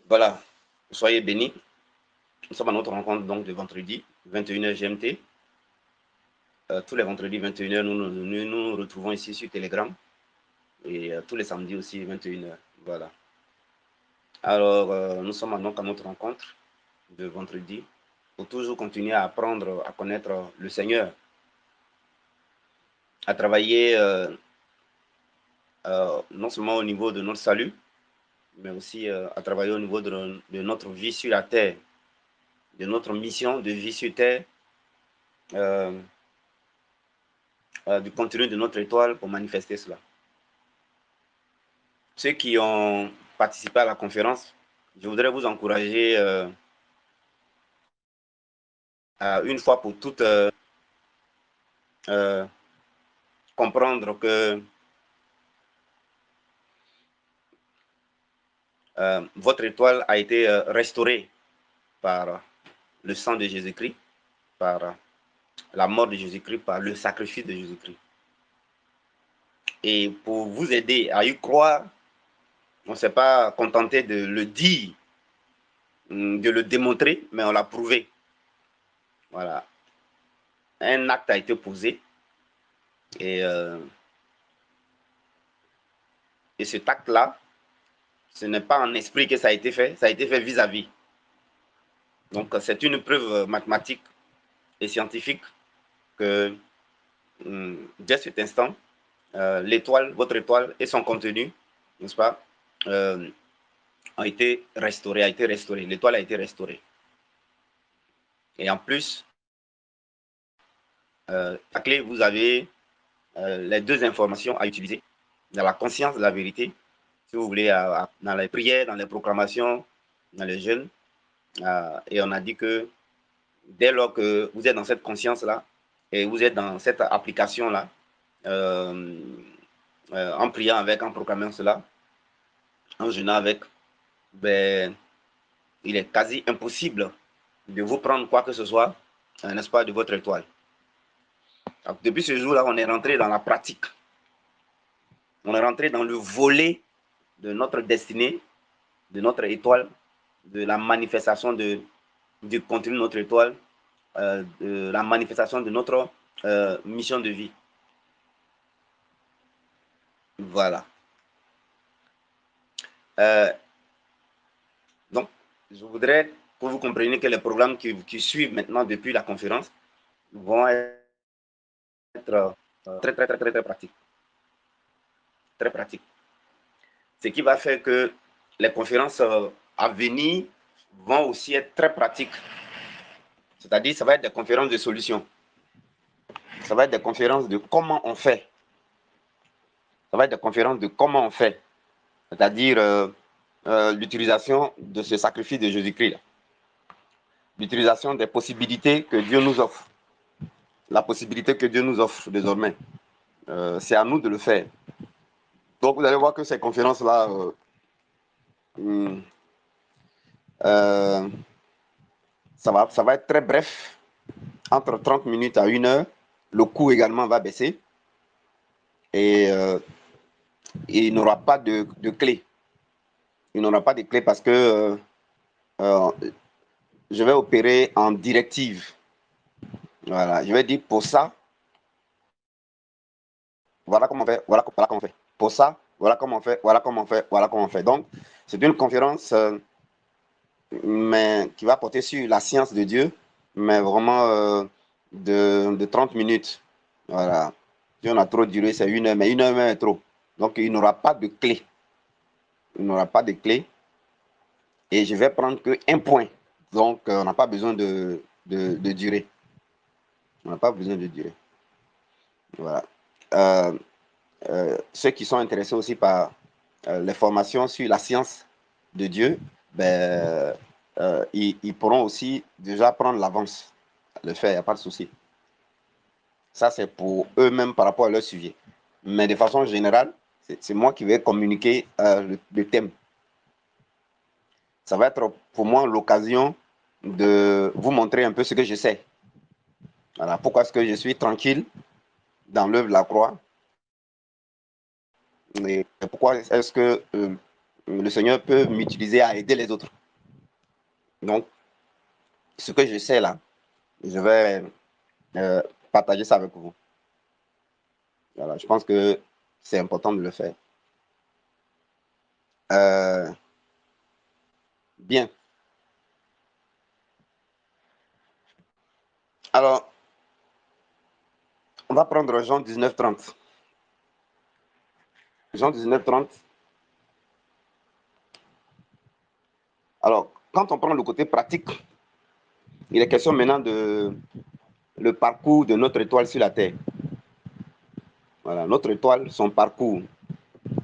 Voilà, soyez bénis. Nous sommes à notre rencontre donc de vendredi, 21h GMT. Tous les vendredis, 21h, nous retrouvons ici sur Telegram. Et tous les samedis aussi, 21h. Voilà. Alors, nous sommes donc à notre rencontre de vendredi pour toujours continuer à apprendre à connaître le Seigneur, à travailler non seulement au niveau de notre salut, mais aussi à travailler au niveau de notre vie sur la terre, de notre mission de vie sur terre, du contenu de notre étoile pour manifester cela. Ceux qui ont participé à la conférence, je voudrais vous encourager à une fois pour toutes comprendre que votre étoile a été restaurée par le sang de Jésus-Christ, par la mort de Jésus-Christ, par le sacrifice de Jésus-Christ. Et pour vous aider à y croire, on ne s'est pas contenté de le dire, de le démontrer, mais on l'a prouvé. Voilà. Un acte a été posé et cet acte-là, ce n'est pas en esprit que ça a été fait vis-à-vis. Donc, c'est une preuve mathématique et scientifique que dès cet instant, l'étoile, votre étoile et son contenu, n'est-ce pas, ont été restaurés, l'étoile a été restaurée. Et en plus, à clé, vous avez les deux informations à utiliser dans la conscience de la vérité, si vous voulez, dans les prières, dans les proclamations, dans les jeûnes. Et on a dit que dès lors que vous êtes dans cette conscience-là et vous êtes dans cette application-là, en priant avec, en proclamant cela, en jeûnant avec, ben, il est quasi impossible de vous prendre quoi que ce soit, n'est-ce pas, de votre étoile. Donc, depuis ce jour-là, on est rentré dans la pratique. On est rentré dans le volet de notre destinée, de notre étoile, de la manifestation du contenu de notre étoile, de la manifestation de notre mission de vie. Voilà. Donc, je voudrais que vous compreniez que les programmes qui suivent maintenant depuis la conférence vont être très pratiques. Très pratiques. Ce qui va faire que les conférences à venir vont aussi être très pratiques. C'est-à-dire, ça va être des conférences de solutions. Ça va être des conférences de comment on fait. Ça va être des conférences de comment on fait. C'est-à-dire l'utilisation de ce sacrifice de Jésus-Christ. L'utilisation des possibilités que Dieu nous offre. La possibilité que Dieu nous offre désormais. C'est à nous de le faire. Donc, vous allez voir que ces conférences-là, ça va être très bref, entre 30 minutes à 1 heure. Le coût également va baisser. Et il n'aura pas de clé. Il n'aura pas de clé parce que je vais opérer en directive. Voilà, je vais dire pour ça, voilà comment on fait, voilà comment on fait. Pour ça, voilà comment on fait, voilà comment on fait, voilà comment on fait. Donc, c'est une conférence mais qui va porter sur la science de Dieu, mais vraiment de 30 minutes. Voilà. Si on a trop duré, c'est 1 heure, mais 1 heure même est trop. Donc, il n'aura pas de clé. Il n'aura pas de clé. Et je vais prendre qu'un point. Donc, on n'a pas besoin de durée. On n'a pas besoin de durée. Voilà. Ceux qui sont intéressés aussi par les formations sur la science de Dieu, ben, ils pourront aussi déjà prendre l'avance, le faire, il n'y a pas de souci. Ça, c'est pour eux-mêmes par rapport à leur sujet. Mais de façon générale, c'est moi qui vais communiquer le thème. Ça va être pour moi l'occasion de vous montrer un peu ce que je sais. Voilà, pourquoi est-ce que je suis tranquille dans l'œuvre de la croix et pourquoi est-ce que le Seigneur peut m'utiliser à aider les autres. Donc, ce que je sais là, je vais partager ça avec vous. Voilà, je pense que c'est important de le faire. Bien. Alors, on va prendre Jean 19:30. Jean 19:30. Alors, quand on prend le côté pratique, il est question maintenant de le parcours de notre étoile sur la Terre. Voilà, notre étoile, son parcours,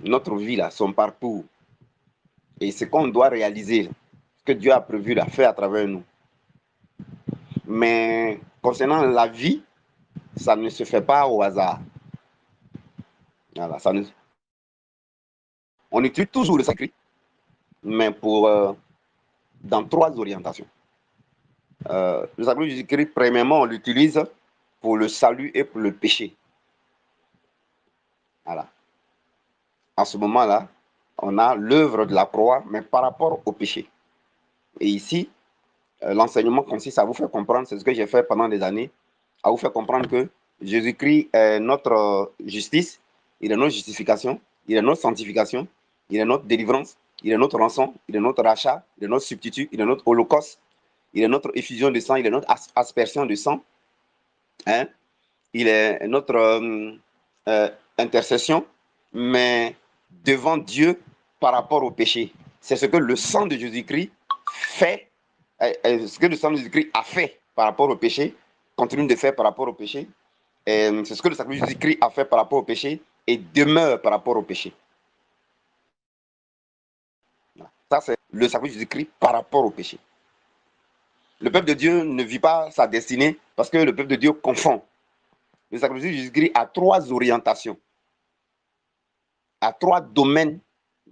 notre vie là, son parcours. Et ce qu'on doit réaliser, ce que Dieu a prévu là, faire à travers nous. Mais concernant la vie, ça ne se fait pas au hasard. Voilà, on utilise toujours le sacré, mais dans 3 orientations. Le sacré Jésus-Christ, premièrement, on l'utilise pour le salut et pour le péché. Voilà. En ce moment-là, on a l'œuvre de la croix, mais par rapport au péché. Et ici, l'enseignement consiste à vous faire comprendre, c'est ce que j'ai fait pendant des années, à vous faire comprendre que Jésus-Christ est notre justice, il est notre justification, il est notre sanctification, il est notre délivrance, il est notre rançon, il est notre rachat, il est notre substitut, il est notre holocauste, il est notre effusion de sang, il est notre aspersion de sang, hein? Il est notre intercession, mais devant Dieu par rapport au péché. C'est ce que le sang de Jésus-Christ fait, ce que le sang de Jésus-Christ a fait par rapport au péché, continue de faire par rapport au péché. C'est ce que le sacrifice de Jésus-Christ a fait par rapport au péché et demeure par rapport au péché. Ça, c'est le sacrifice de Jésus-Christ par rapport au péché. Le peuple de Dieu ne vit pas sa destinée parce que le peuple de Dieu confond. Le sacrifice de Jésus-Christ a 3 orientations, a 3 domaines,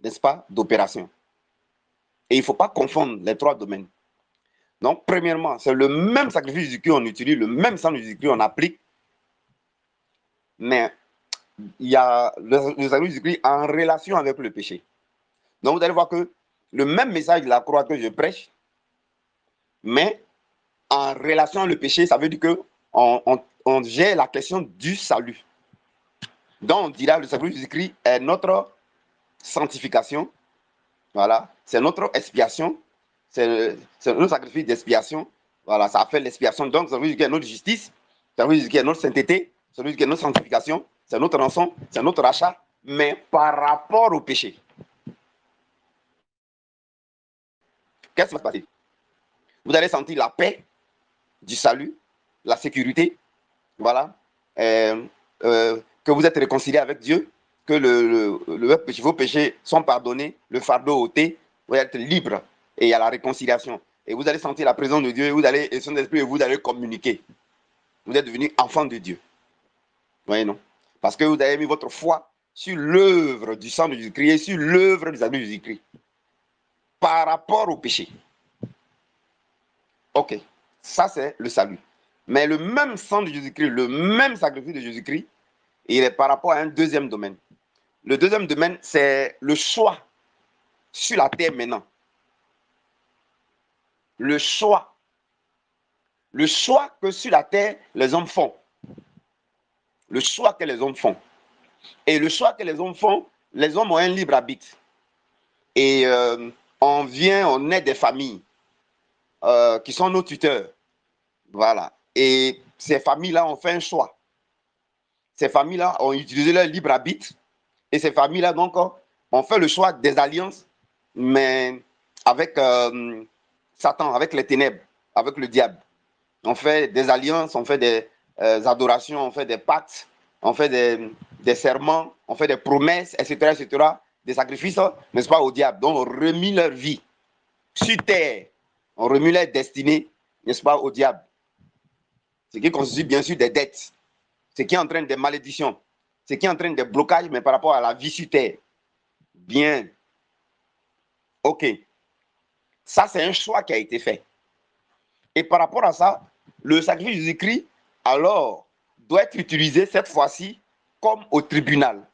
n'est-ce pas, d'opération. Et il ne faut pas confondre les 3 domaines. Donc, premièrement, c'est le même sacrifice de Jésus-Christ qu'on utilise, le même sang de Jésus-Christ qu'on applique, mais il y a le sacrifice de Jésus-Christ en relation avec le péché. Donc, vous allez voir que le même message de la croix que je prêche, mais en relation avec le péché, ça veut dire qu'on gère la question du salut. Donc, on dira le sacrifice de Jésus-Christ est notre sanctification. Voilà, c'est notre expiation, c'est notre sacrifice d'expiation. Voilà, ça fait l'expiation. Donc, ça veut dire qu'il y a notre justice, ça veut dire qu'il y a notre sainteté, ça veut dire qu'il y a notre sanctification, c'est notre rançon, c'est notre rachat, mais par rapport au péché. Qu'est-ce qui va se passer? Vous allez sentir la paix du salut, la sécurité, voilà, que vous êtes réconcilié avec Dieu, que vos péchés sont pardonnés, le fardeau ôté, vous allez être libre et il y a la réconciliation. Et vous allez sentir la présence de Dieu, et vous allez, et son esprit, et vous allez communiquer. Vous êtes devenu enfant de Dieu. Vous voyez, non? Parce que vous avez mis votre foi sur l'œuvre du sang de Jésus-Christ et sur l'œuvre des amis de Jésus-Christ par rapport au péché. Ok, ça c'est le salut. Mais le même sang de Jésus-Christ, le même sacrifice de Jésus-Christ, il est par rapport à un deuxième domaine. Le deuxième domaine, c'est le choix sur la terre maintenant. Le choix. Le choix que sur la terre, les hommes font. Le choix que les hommes font. Et le choix que les hommes font, les hommes ont un libre arbitre. Et on est des familles qui sont nos tuteurs. Voilà. Et ces familles-là ont fait un choix. Ces familles-là ont utilisé leur libre arbitre. Et ces familles-là, donc, ont fait le choix des alliances, mais avec Satan, avec les ténèbres, avec le diable. On fait des alliances, on fait des adorations, on fait des pactes, on fait des serments, on fait des promesses, etc., etc., des sacrifices, n'est-ce pas, au diable. Donc, on remet leur vie sur terre. On remet leur destinée, n'est-ce pas, au diable. Ce qui constitue bien sûr des dettes. Ce qui entraîne des malédictions. Ce qui entraîne des blocages, mais par rapport à la vie sur terre. Bien. OK. Ça, c'est un choix qui a été fait. Et par rapport à ça, le sacrifice de Jésus-Christ, alors, doit être utilisé cette fois-ci comme au tribunal.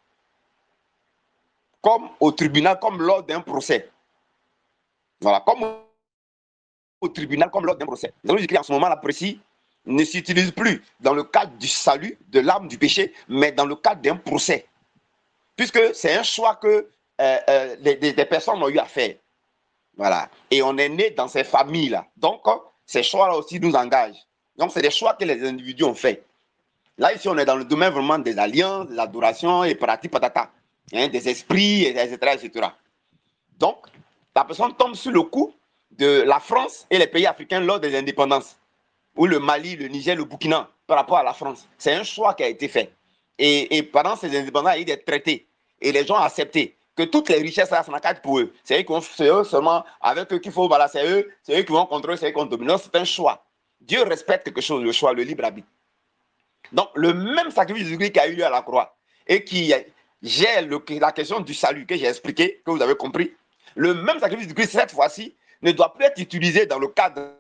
Comme au tribunal, comme lors d'un procès. Voilà, comme au tribunal comme lors d'un procès. Les actes Jésus-Christ en ce moment-là précis ne s'utilisent plus dans le cadre du salut, de l'âme du péché, mais dans le cadre d'un procès. Puisque c'est un choix que des personnes ont eu à faire. Voilà. Et on est né dans ces familles-là. Donc, ces choix-là aussi nous engagent. Donc, c'est des choix que les individus ont fait. Là, ici, on est dans le domaine vraiment des alliances, des adorations et pratiques patata, hein, des esprits, etc., etc. Donc, la personne tombe sur le coup de la France et les pays africains lors des indépendances, ou le Mali, le Niger, le Burkina, par rapport à la France. C'est un choix qui a été fait. Et pendant ces indépendances, il y a eu des traités. Et les gens ont accepté que toutes les richesses, ça n'a qu'à être pour eux. C'est eux seulement, avec eux qu'il faut, voilà, c'est eux qui vont contrôler, c'est eux qui vont dominer. C'est un choix. Dieu respecte quelque chose, le choix, le libre arbitre. Donc, le même sacrifice de Jésus qui a eu lieu à la croix et qui gère la question du salut que j'ai expliqué, que vous avez compris, le même sacrifice de Christ, cette fois-ci, ne doit plus être utilisé dans le cadre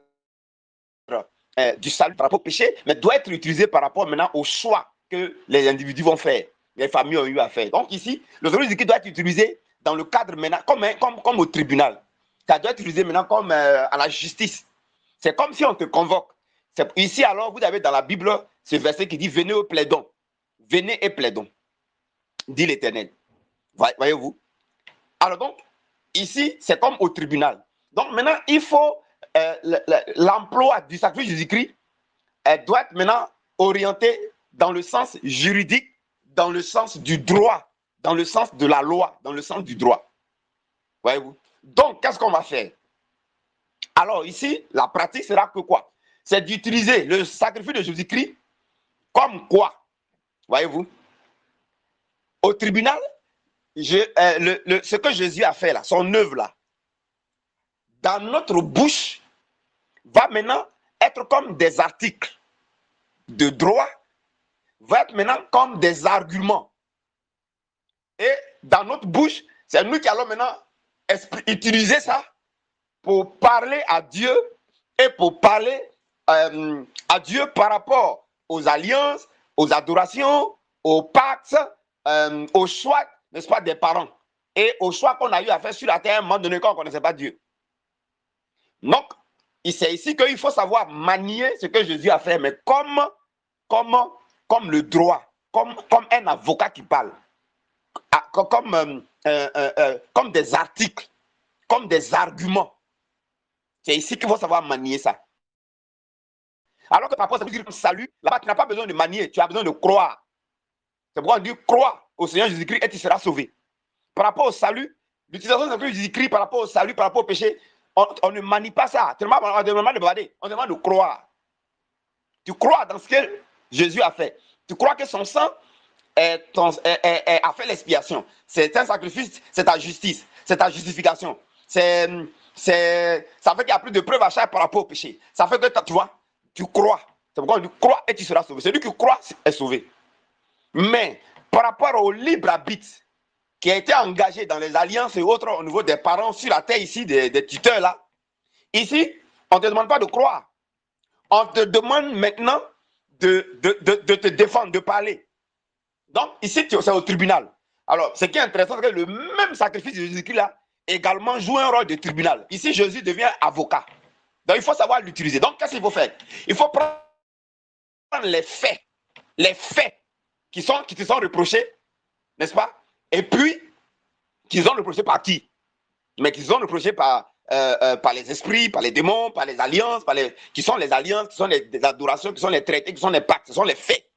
du salut par rapport au péché, mais doit être utilisé par rapport maintenant au choix que les individus vont faire, les familles ont eu à faire. Donc ici, le sacrifice de Christ doit être utilisé dans le cadre maintenant, comme au tribunal. Ça doit être utilisé maintenant comme à la justice. C'est comme si on te convoque. Ici, alors, vous avez dans la Bible ce verset qui dit « Venez et plaidons ». Venez et plaidons, dit l'Éternel. Voyez-vous? Alors donc, ici, c'est comme au tribunal. Donc maintenant, il faut l'emploi du sacrifice de Jésus-Christ doit être maintenant orienté dans le sens juridique, dans le sens du droit, dans le sens de la loi, dans le sens du droit. Voyez-vous? Donc, qu'est-ce qu'on va faire? Alors ici, la pratique sera que quoi? C'est d'utiliser le sacrifice de Jésus-Christ comme quoi? Voyez-vous? Au tribunal, ce que Jésus a fait là, son œuvre là, dans notre bouche, va maintenant être comme des articles de droit, va être maintenant comme des arguments. Et dans notre bouche, c'est nous qui allons maintenant utiliser ça pour parler à Dieu et pour parler à Dieu par rapport aux alliances, aux adorations, aux pactes, aux choix, n'est-ce pas, des parents et aux choix qu'on a eu à faire sur la terre à un moment donné quand on ne connaissait pas Dieu. Donc, c'est ici qu'il faut savoir manier ce que Jésus a fait, mais comme le droit, comme un avocat qui parle, comme des articles, comme des arguments. C'est ici qu'il faut savoir manier ça. Alors que par rapport à ce salut, là-bas, tu n'as pas besoin de manier, tu as besoin de croire. C'est pourquoi on dit crois au Seigneur Jésus-Christ et tu seras sauvé. Par rapport au salut, l'utilisation de Jésus-Christ par rapport au salut, par rapport au péché, on ne manie pas ça. On ne demande de bader, on demande de croire. Tu crois dans ce que Jésus a fait. Tu crois que son sang a fait l'expiation. C'est un sacrifice, c'est ta justice, c'est ta justification. Ça fait qu'il n'y a plus de preuves à chaque par rapport au péché. Ça fait que tu vois, tu crois. C'est pourquoi on dit crois et tu seras sauvé. Celui qui croit est sauvé. Mais par rapport au libre arbitre qui a été engagé dans les alliances et autres au niveau des parents sur la terre ici, des tuteurs là, ici, on ne te demande pas de croire. On te demande maintenant de te défendre, de parler. Donc, ici, c'est au tribunal. Alors, ce qui est intéressant, c'est que le même sacrifice de Jésus-Christ là également joue un rôle de tribunal. Ici, Jésus devient avocat. Donc, il faut savoir l'utiliser. Donc, qu'est-ce qu'il faut faire? Il faut prendre les faits qui te sont reprochés, n'est-ce pas? Et puis, qu'ils ont reproché par qui? Mais qu'ils ont reproché par les esprits, par les démons, par les alliances, qui sont les alliances, qui sont les adorations, qui sont les traités, qui sont les pactes, ce sont les faits.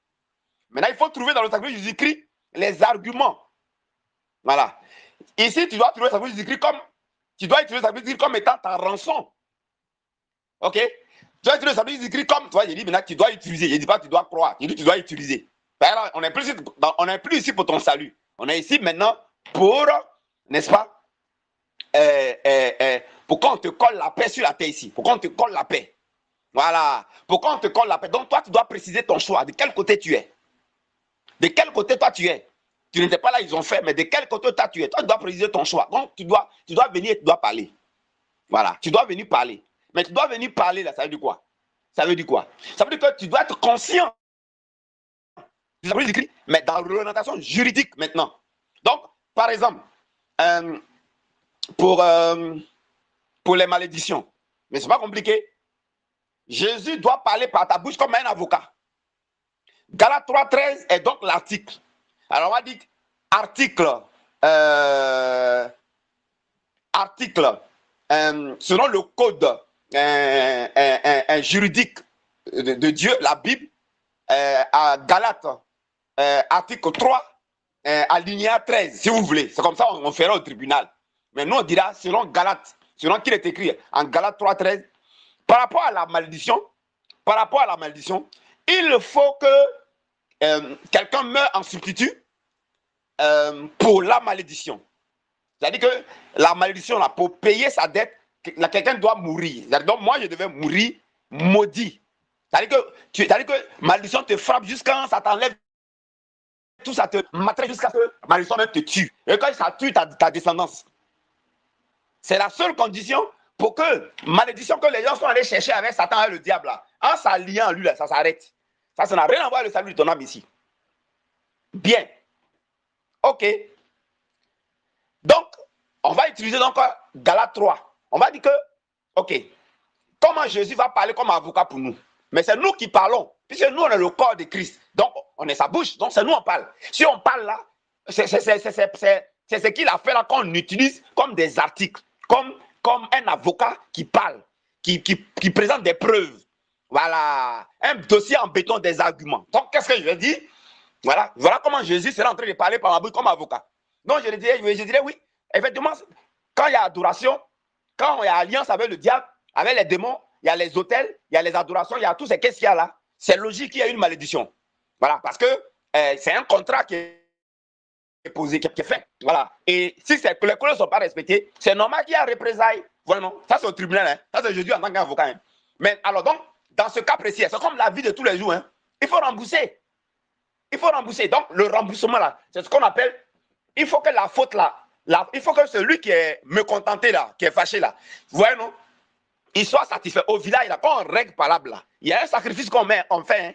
Maintenant, il faut trouver dans le sacrifice de Jésus-Christ les arguments. Voilà. Ici, tu dois trouver le sacrifice de Jésus-Christ comme étant ta rançon. Ok? Tu dois utiliser le sacrifice de Jésus-Christ comme, tu vois, j'ai dit maintenant, tu dois utiliser. Je ne dis pas que tu dois croire, je dis tu dois utiliser. Alors, on n'est plus ici pour ton salut. On est ici maintenant pour, n'est-ce pas, pour qu'on te colle la paix sur la terre ici. Pour qu'on te colle la paix. Voilà. Pour qu'on te colle la paix. Donc, toi, tu dois préciser ton choix. De quel côté tu es? De quel côté toi tu es? Tu n'étais pas là, ils ont fait, mais de quel côté toi tu es? Toi, tu dois préciser ton choix. Donc, tu dois venir et tu dois parler. Voilà. Tu dois venir parler. Mais tu dois venir parler, là, ça veut dire quoi? Ça veut dire quoi? Ça veut dire que tu dois être conscient. Mais dans l'orientation juridique maintenant. Donc, par exemple, pour les malédictions, Mais ce n'est pas compliqué. Jésus doit parler par ta bouche comme un avocat. Galates 3,13 est donc l'article. Alors on va dire article, selon le code juridique de Dieu, la Bible, à Galates, article 3, alinéa 13, si vous voulez. C'est comme ça on fera au tribunal. Mais nous, on dira, selon Galates, selon qu'il est écrit en Galates 3,13, par rapport à la malédiction, il faut que quelqu'un meure en substitut pour la malédiction. C'est-à-dire que la malédiction, là, pour payer sa dette, quelqu'un doit mourir. Donc, moi, je devais mourir maudit. C'est-à-dire que malédiction te frappe jusqu'à ça t'enlève tout, ça te matrait jusqu'à ce que malédiction même te tue. Et quand ça tue ta descendance. C'est la seule condition pour que malédiction que les gens sont allés chercher avec Satan et le diable, là, en s'alliant lui, là, ça s'arrête. Ça n'a rien à voir avec le salut de ton âme ici. Bien. Ok. Donc, on va utiliser donc Galates 3. On va dire que, ok, comment Jésus va parler comme avocat pour nous? Mais c'est nous qui parlons, puisque nous, on est le corps de Christ. Donc, on est sa bouche, donc c'est nous on parle. Si on parle là, c'est ce qu'il a fait là qu'on utilise comme des articles, comme un avocat qui parle, qui présente des preuves. Voilà, un dossier en béton, des arguments. Donc, qu'est-ce que je vais dire? Voilà comment Jésus sera en train de parler par la bouche comme avocat. Donc, je dirais oui, effectivement, quand il y a adoration, quand il y a alliance avec le diable, avec les démons, il y a les autels, il y a les adorations, il y a tout ce qu'est-ce qu'il y a là. C'est logique qu'il y ait une malédiction. Voilà, parce que c'est un contrat qui est posé, qui est fait. Voilà. Et si les couleurs ne sont pas respectées, c'est normal qu'il y ait représailles. Vraiment. Ça, c'est au tribunal. Hein. Ça, c'est Jésus en tant qu'avocat. Hein. Mais alors, donc, dans ce cas précis, c'est comme la vie de tous les jours. Hein. Il faut rembourser. Il faut rembourser. Donc, le remboursement, là, c'est ce qu'on appelle, il faut que la faute, là, il faut que celui qui est mécontenté, là, qui est fâché, là, vous voyez, non? Il soit satisfait. Au village, là, quand on règle par là, il y a un sacrifice qu'on met, on fait. Hein.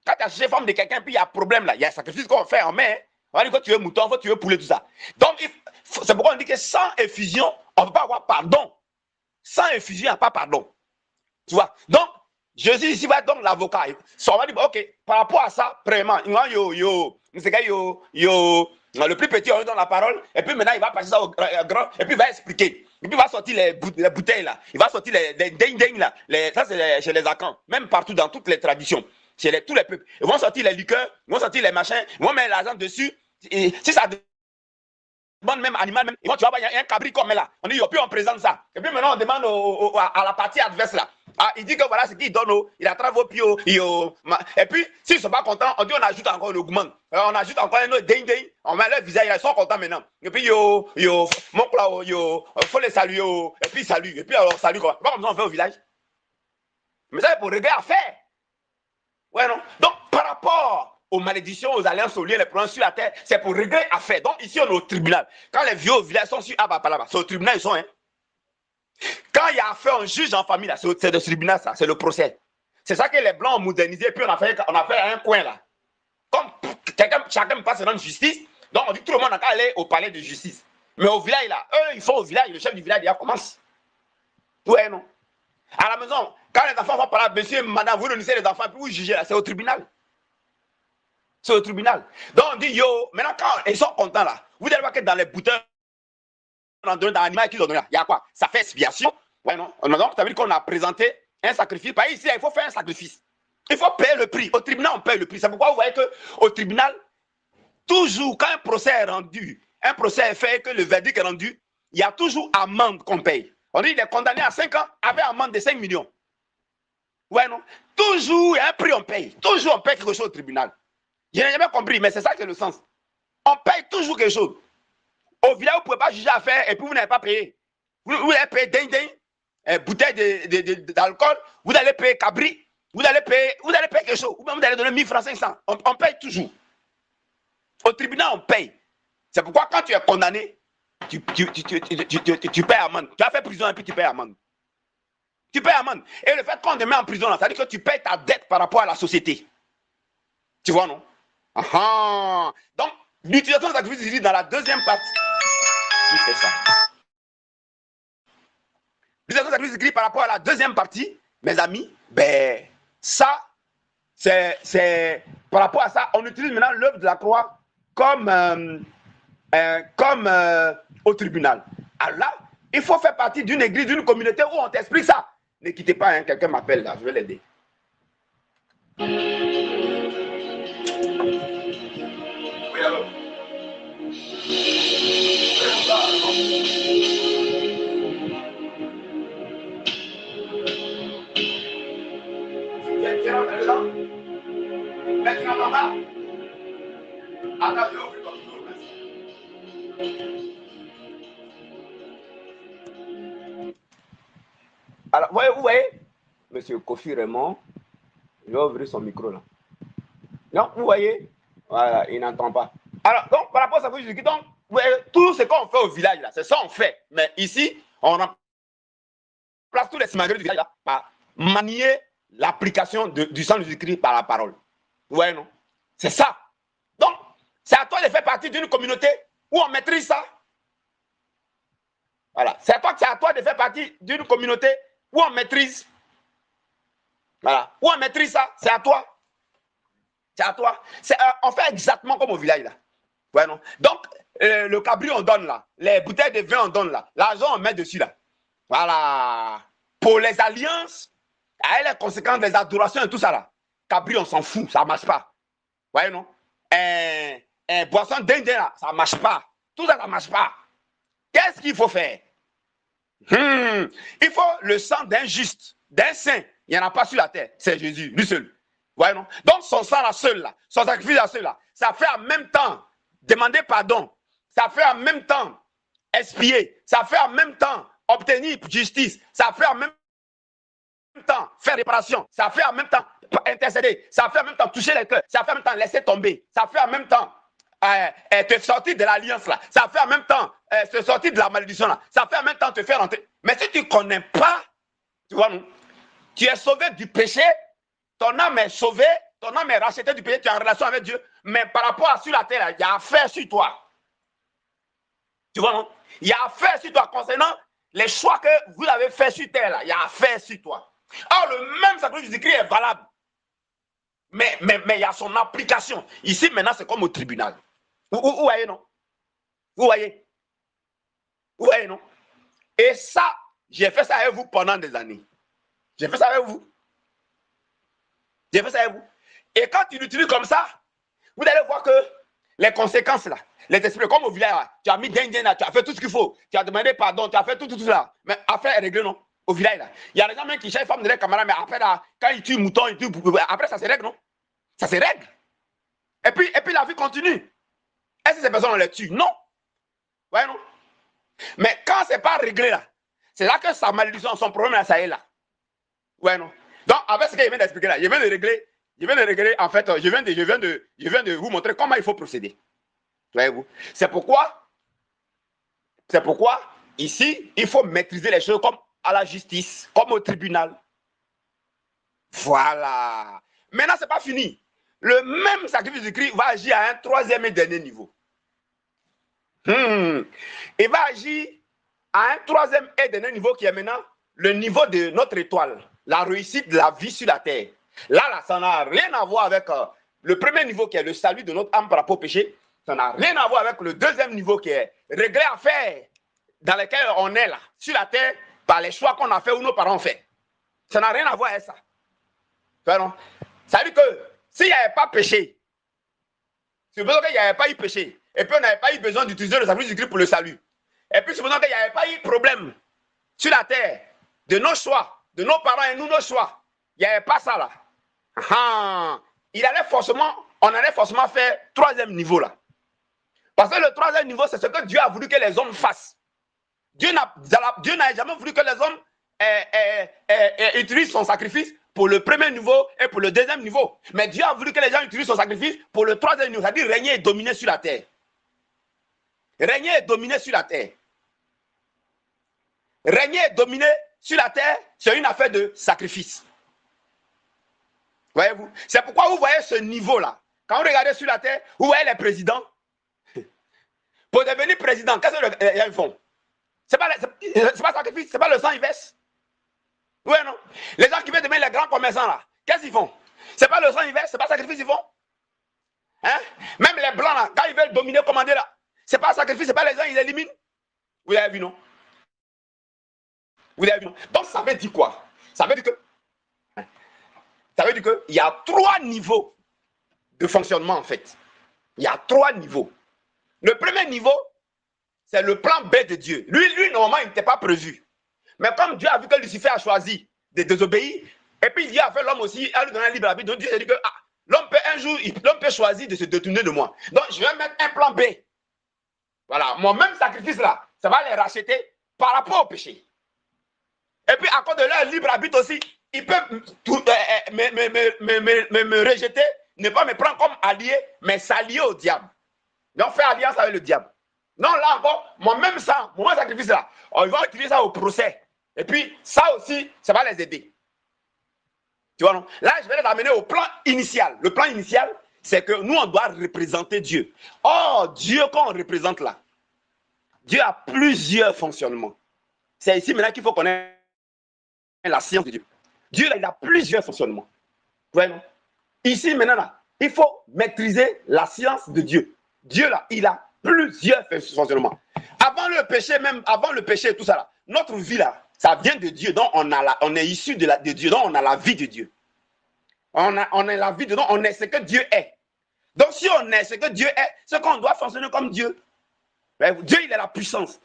Quand tu as cherché femme de quelqu'un, puis il y a un problème, là, il y a un sacrifice qu'on fait, on met. Hein. On va dire que tu veux mouton, tu veux poulet, tout ça. Donc, c'est pourquoi on dit que sans effusion, on ne peut pas avoir pardon. Sans effusion, il n'y a pas pardon. Tu vois? Donc, Jésus ici va être donc l'avocat. On va dire, ok, par rapport à ça, vraiment, le plus petit, on lui donne la parole, et puis maintenant, il va passer ça au grand, et puis il va expliquer. Et puis il va sortir les bouteilles là, il va sortir les ding là, ça c'est chez les Akans, même partout dans toutes les traditions, chez tous les peuples. Ils vont sortir les liqueurs, ils vont sortir les machins, ils vont mettre l'argent dessus. Et si ça demande même animal, même, tu vois, il y a un cabri comme là. On dit, puis on présente ça. Et puis maintenant, on demande à la partie adverse là. Ah, il dit que voilà ce qu'il donne, il attrape vos pieds. Et puis, s'ils ne sont pas contents, on dit on ajoute encore le augmente. On ajoute encore un autre ding. On met leur visage, ils sont contents maintenant. Et puis, mon là, il faut les saluer. Et puis, salut. Et puis, alors, salut quoi. Pas comme ça on fait au village. Mais ça, c'est pour régler à faire. Ouais, non. Donc, par rapport aux malédictions, aux alliances, aux liens, les problèmes sur la terre, c'est pour régler à faire. Donc, ici, on est au tribunal. Quand les vieux au village sont sur Abapalaba, c'est au tribunal, ils sont, hein. Quand il y a affaire, on juge en famille, c'est le tribunal, ça, c'est le procès. C'est ça que les Blancs ont modernisé, puis on a fait un coin là. Comme chacun passe dans une justice, donc on dit tout le monde n'a qu'à aller au palais de justice. Mais au village là, eux, ils font au village, le chef du village, il commence. Ouais, non. À la maison, quand les enfants vont parler, monsieur, madame, vous réunissez les enfants, puis vous jugez là, c'est au tribunal. C'est au tribunal. Donc on dit, yo, maintenant quand ils sont contents là, vous allez voir que dans les bouteilles, dans l'animal qu'ils ont donné là, il y a quoi? Ça fait expiation. Ouais, non. Donc, ça veut dire qu'on a présenté un sacrifice. Par ici, il faut faire un sacrifice. Il faut payer le prix. Au tribunal, on paye le prix. C'est pourquoi vous voyez qu'au tribunal, toujours, quand un procès est rendu, un procès est fait et que le verdict est rendu, il y a toujours amende qu'on paye. On dit qu'il est condamné à 5 ans avec amende de 5 millions. Ouais, non. Toujours, il y a un prix, on paye. Toujours, on paye quelque chose au tribunal. Je n'ai jamais compris, mais c'est ça que c'est le sens. On paye toujours quelque chose. Au village, vous ne pouvez pas juger à faire et puis vous n'avez pas payé. Vous allez payer bouteille d'alcool, vous allez payer cabri, vous allez payer quelque chose, ou même vous allez donner 1000 francs 500. On paye toujours. Au tribunal, on paye. C'est pourquoi quand tu es condamné, tu payes amende. Tu as fait prison et puis tu payes amende. Tu payes amende. Et le fait qu'on te met en prison, ça veut dire que tu payes ta dette par rapport à la société. Tu vois, non? Donc, l'utilisation de sacrifice dans la deuxième partie, qui fait ça? L'utilisation du sacrifice de Christ par rapport à la deuxième partie, mes amis, ben, ça, c'est par rapport à ça, on utilise maintenant l'œuvre de la croix comme, au tribunal. Alors là, il faut faire partie d'une église, d'une communauté où on t'explique ça. Ne quittez pas, hein, quelqu'un m'appelle là, je vais l'aider. Oui, alors. Tu es rentré dedans? Mais tu n'entends pas? Attends, je vais ouvrir ton micro, merci. Alors, vous voyez, monsieur Kofi Raymond, je vais ouvrir son micro là. Non, vous voyez? Voilà, il n'entend pas. Alors, donc, par rapport à ça, donc, vous voyez, tout ce qu'on fait au village là, c'est ça qu'on fait. Mais ici, on remplace tous les simagrées du village là par manier l'application du sang de Jésus-Christ par la parole. Vous voyez, non? C'est ça. Donc, c'est à toi de faire partie d'une communauté où on maîtrise ça. Voilà. C'est à toi de faire partie d'une communauté où on maîtrise. Voilà. Où on maîtrise ça, c'est à toi. C'est à toi. On fait exactement comme au village là. Ouais, non? Donc, le cabri on donne là. Les bouteilles de vin on donne là. L'argent on met dessus là. Voilà. Pour les alliances, avec les conséquences des adorations et tout ça là. Cabri on s'en fout, ça ne marche pas. Ouais, non? Boisson d'Indien là, ça ne marche pas. Tout ça, ça ne marche pas. Qu'est-ce qu'il faut faire? Il faut le sang d'un juste, d'un saint. Il n'y en a pas sur la terre. C'est Jésus, lui seul. Ouais, non? Donc, son sang là seul, là, son sacrifice là seul, là, ça fait en même temps demander pardon. Ça fait en même temps expier. Ça fait en même temps obtenir justice. Ça fait en même temps faire réparation. Ça fait en même temps intercéder. Ça fait en même temps toucher les cœurs. Ça fait en même temps laisser tomber. Ça fait en même temps te sortir de l'alliance là. Ça fait en même temps te sortir de la malédiction là. Ça fait en même temps te faire entrer. Mais si tu ne connais pas, tu vois, non? Tu es sauvé du péché, ton âme est sauvée, ton âme est rachetée du péché, tu es en relation avec Dieu. Mais par rapport à sur la terre, il y a affaire sur toi. Tu vois, non? Il y a affaire sur toi concernant les choix que vous avez fait sur terre là. Il y a affaire sur toi. Or, le même sacrifice de Jésus-Christ est valable. Mais il y a son application. Ici, maintenant, c'est comme au tribunal. Vous voyez, non? Vous voyez? Vous voyez, non? Et ça, j'ai fait ça avec vous pendant des années. J'ai fait ça avec vous. J'ai fait ça avec vous. Et quand tu l'utilises comme ça, vous allez voir que les conséquences là, les esprits, comme au village, là, tu as mis d'Indien, tu as fait tout ce qu'il faut, tu as demandé pardon, tu as fait tout ça. Mais affaire est réglée, non? Au village là. Il y a des gens même qui cherchent les femmes de leurs camarades, mais après là, quand ils tuent mouton, ils tuent, après ça se règle, non? Ça se règle. Et puis la vie continue. Est-ce que ces personnes on les tue? Non. Ouais, non? Mais quand c'est pas réglé là, c'est là que sa malédiction, son problème là, ça est là. Ouais, non? Donc, avec ce que je viens d'expliquer là, je viens de régler, en fait, je viens de vous montrer comment il faut procéder. Voyez-vous? C'est pourquoi, ici, il faut maîtriser les choses comme à la justice, comme au tribunal. Voilà. Maintenant, ce n'est pas fini. Le même sacrifice de Christ va agir à un troisième et dernier niveau. Il va agir à un troisième et dernier niveau qui est maintenant le niveau de notre étoile, la réussite de la vie sur la terre. Là, ça n'a rien à voir avec le premier niveau qui est le salut de notre âme par rapport au péché. Ça n'a rien à voir avec le deuxième niveau qui est réglé à faire dans lequel on est là, sur la terre, par les choix qu'on a fait ou nos parents ont fait. Ça n'a rien à voir avec ça. Ça veut dire que s'il n'y avait pas péché, supposons qu'il n'y avait pas eu péché, et puis on n'avait pas eu besoin d'utiliser le sacrifice du Christ pour le salut, et puis supposons qu'il n'y avait pas eu problème sur la terre de nos choix, de nos parents et nous, nos choix, il n'y avait pas ça là. On allait forcément faire troisième niveau là. Parce que le troisième niveau, c'est ce que Dieu a voulu que les hommes fassent. Dieu n'a jamais voulu que les hommes utilisent son sacrifice pour le premier niveau et pour le deuxième niveau. Mais Dieu a voulu que les gens utilisent son sacrifice pour le troisième niveau, c'est-à-dire régner et dominer sur la terre. Régner et dominer sur la terre. Régner et dominer sur la terre, c'est une affaire de sacrifice. Voyez-vous? C'est pourquoi vous voyez ce niveau-là. Quand vous regardez sur la terre, vous voyez les présidents. Pour devenir président, qu'est-ce qu'ils font? C'est pas sacrifice, c'est pas le sang ils versent. Oui, non. Les gens qui veulent devenir les grands commerçants là, qu'est-ce qu'ils font? C'est pas le sang ils versent, c'est pas sacrifice ils font. Hein? Même les blancs là, quand ils veulent dominer, commander là, c'est pas sacrifice, c'est pas les gens ils éliminent. Vous avez vu, non? Vous avez vu, non? Donc ça veut dire quoi? Ça veut dire que il y a 3 niveaux de fonctionnement en fait. Il y a 3 niveaux. Le premier niveau, c'est le plan B de Dieu. Lui, normalement, il n'était pas prévu. Mais comme Dieu a vu que Lucifer a choisi de désobéir, et puis Dieu a fait l'homme aussi, à lui donner un libre arbitre, donc Dieu a dit que l'homme peut un jour, l'homme peut choisir de se détourner de moi. Donc je vais mettre un plan B. Voilà, mon même sacrifice là, ça va les racheter par rapport au péché. Et puis à cause de leur libre arbitre aussi, ils peuvent me rejeter, ne pas me prendre comme allié, mais s'allier au diable. Donc faire alliance avec le diable. Non, là encore, mon même sang, mon même sacrifice là, ils vont utiliser ça au procès. Et puis ça aussi, ça va les aider. Tu vois, non? Là, je vais les amener au plan initial. Le plan initial, c'est que nous, on doit représenter Dieu. Or, Dieu, quand on représente là, Dieu a plusieurs fonctionnements. C'est ici maintenant qu'il faut connaître la science de Dieu. Dieu, là, il a plusieurs fonctionnements. Ouais, non? Ici, maintenant, là, il faut maîtriser la science de Dieu. Dieu, là, il a plusieurs fonctionnements. Avant le péché, même avant le péché et tout ça, là, notre vie, là, ça vient de Dieu. Donc, on est issu de Dieu. Donc, on a la vie de Dieu. On a la vie de Dieu. On est ce que Dieu est. Donc, si on est ce que Dieu est, c'est qu'on doit fonctionner comme Dieu. Dieu, il a la puissance.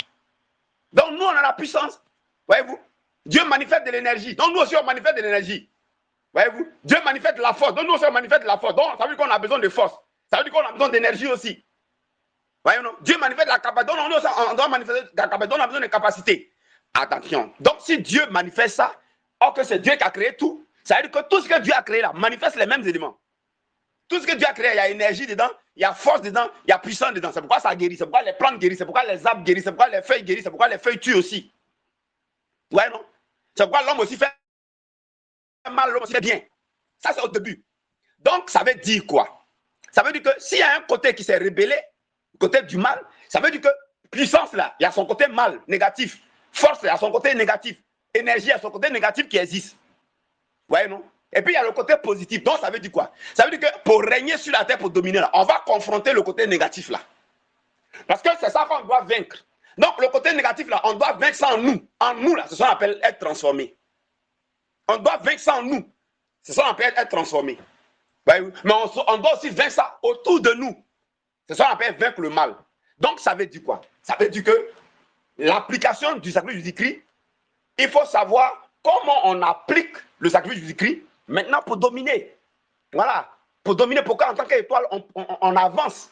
Donc, nous, on a la puissance. Voyez-vous? Dieu manifeste de l'énergie. Donc, nous aussi, on manifeste de l'énergie. Voyez-vous? Dieu manifeste de la force. Donc, nous aussi, on manifeste de la force. Donc, ça veut dire qu'on a besoin de force. Ça veut dire qu'on a besoin d'énergie aussi. Voyez-vous? Non? Dieu manifeste de la capacité. Donc, nous aussi, on doit manifester de la capacité. Donc, on a besoin de capacité. Attention. Donc, si Dieu manifeste ça, or que c'est Dieu qui a créé tout, ça veut dire que tout ce que Dieu a créé là manifeste les mêmes éléments. Tout ce que Dieu a créé, il y a énergie dedans, il y a force dedans, il y a puissance dedans. C'est pourquoi ça guérit, c'est pourquoi les plantes guérissent, c'est pourquoi les arbres guérissent, c'est pourquoi les feuilles guérissent, c'est pourquoi les feuilles tuent aussi. Ouais, non? C'est pourquoi l'homme aussi fait mal, l'homme aussi fait bien. Ça, c'est au début. Donc, ça veut dire quoi? Ça veut dire que s'il y a un côté qui s'est rébellé, le côté du mal, ça veut dire que puissance, là, il y a son côté mal, négatif. Force, il y a son côté négatif. Énergie, il y a son côté négatif qui existe. Ouais, non? Et puis, il y a le côté positif. Donc, ça veut dire quoi? Ça veut dire que pour régner sur la terre, pour dominer, là, on va confronter le côté négatif, là. Parce que c'est ça qu'on doit vaincre. Donc, le côté négatif, là, on doit vaincre ça en nous. En nous, là, c'est ça qu'on appelle être transformé. On doit vaincre ça en nous. C'est ça qu'on appelle être transformé. Ouais, mais on doit aussi vaincre ça autour de nous. C'est ça qu'on appelle vaincre le mal. Donc, ça veut dire quoi? Ça veut dire que l'application du sacrifice du Christ, il faut savoir comment on applique le sacrifice du Christ maintenant pour dominer. Voilà. Pour dominer, pourquoi en tant qu'étoile, on avance.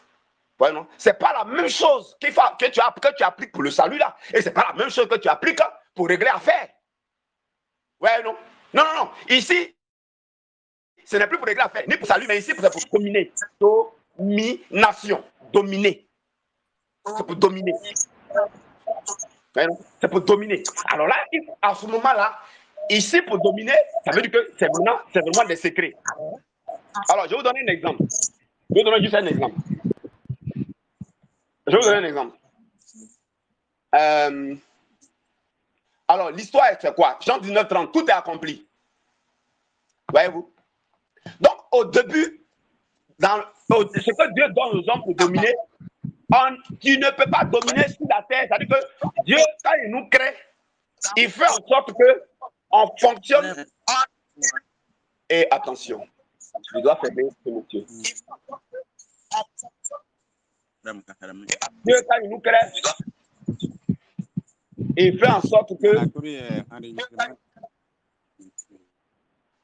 Ouais, non? Ce n'est pas la même chose que tu appliques pour le salut là. Et ce n'est pas la même chose que tu appliques pour régler l'affaire. Ouais, non? Non, non, non. Ici, ce n'est plus pour régler l'affaire, ni pour salut, mais ici, c'est pour dominer. Domination. Dominer. C'est pour dominer. C'est pour dominer. Alors là, à ce moment-là, ici, pour dominer, ça veut dire que c'est vraiment des secrets. Alors, je vais vous donner un exemple. Je vais vous donner juste un exemple. Je vais vous donner un exemple. Alors, l'histoire, c'est quoi? Jean 19:30, tout est accompli. Voyez-vous? Donc, au début, ce que Dieu donne aux hommes pour dominer, tu ne peux pas dominer sur la terre. C'est-à-dire que Dieu, quand il nous crée, il fait en sorte qu'on fonctionne. Et attention, je dois fermer ce monsieur. Dieu, quand il nous crée, il fait en sorte que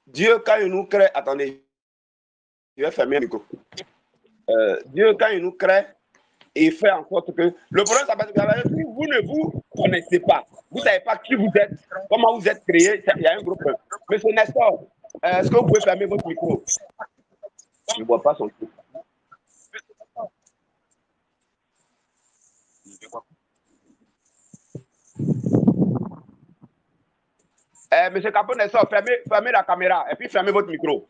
Dieu, quand il nous crée, attendez, je vais fermer le micro. Dieu, quand il nous crée, il fait en sorte que le problème, c'est parce que vous ne vous connaissez pas. Vous ne savez pas qui vous êtes, comment vous êtes créé. Il y a un gros problème. Monsieur Nestor, est-ce que vous pouvez fermer votre micro? Je ne vois pas son truc. Monsieur Capone Nestor, fermez la caméra et puis fermez votre micro.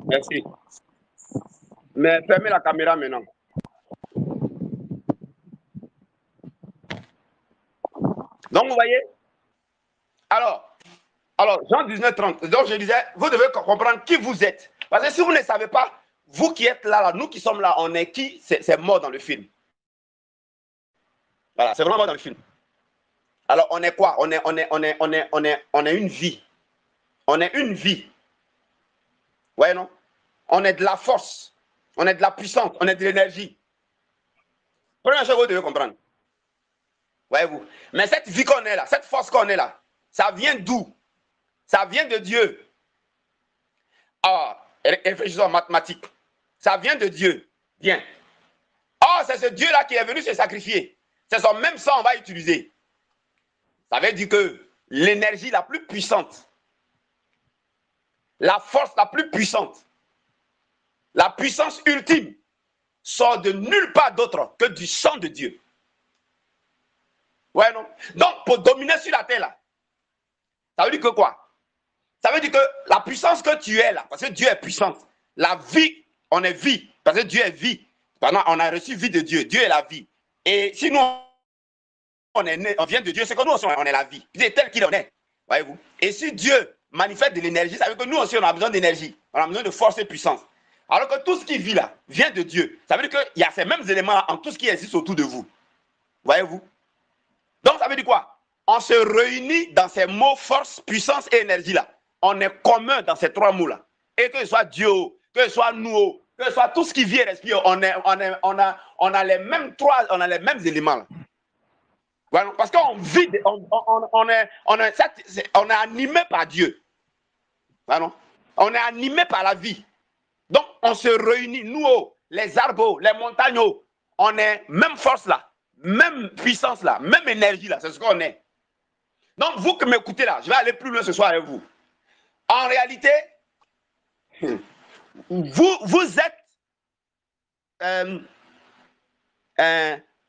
Merci. Mais fermez la caméra maintenant. Donc, vous voyez, alors Jean 19:30. Donc, je disais, vous devez comprendre qui vous êtes. Parce que si vous ne savez pas, vous qui êtes là, nous qui sommes là, on est qui? C'est mort dans le film. Voilà, c'est vraiment mort dans le film. Alors, on est quoi? On est une vie. On est une vie. Ouais, non? On est de la force. On est de la puissance. On est de l'énergie. Première chose que vous devez comprendre. Voyez-vous? Mais cette vie qu'on est là, cette force qu'on est là, ça vient d'où? Ça vient de Dieu. Ah, réfléchissons en mathématiques. Ça vient de Dieu. Bien. Oh, c'est ce Dieu-là qui est venu se sacrifier. C'est son même sang qu'on va utiliser. Ça veut dire que l'énergie la plus puissante, la force la plus puissante, la puissance ultime sort de nulle part d'autre que du sang de Dieu. Ouais, non? Donc, pour dominer sur la terre, là, ça veut dire que quoi? Ça veut dire que la puissance que tu es là, parce que Dieu est puissance, la vie, on est vie, parce que Dieu est vie. Pendant, on a reçu vie de Dieu. Dieu est la vie. Et si nous, on est né, on vient de Dieu, c'est que nous aussi, on est la vie. C'est tel qu'il en est. Voyez-vous? Et si Dieu manifeste de l'énergie, ça veut dire que nous aussi, on a besoin d'énergie. On a besoin de force et puissance. Alors que tout ce qui vit là vient de Dieu. Ça veut dire qu'il y a ces mêmes éléments en tout ce qui existe autour de vous. Voyez-vous? Donc, ça veut dire quoi? On se réunit dans ces mots force, puissance et énergie là. On est commun dans ces trois mots-là. Et que ce soit Dieu, que ce soit nous, que ce soit tout ce qui vit et respire, on a les mêmes trois, on a les mêmes éléments là. Voilà, parce qu'on vit, on est animé par Dieu. Voilà. On est animé par la vie. Donc, on se réunit, nous, les arbres, les montagnes, on est même force là, même puissance là, même énergie là, c'est ce qu'on est. Donc, vous qui m'écoutez là, je vais aller plus loin ce soir avec vous. En réalité, vous êtes,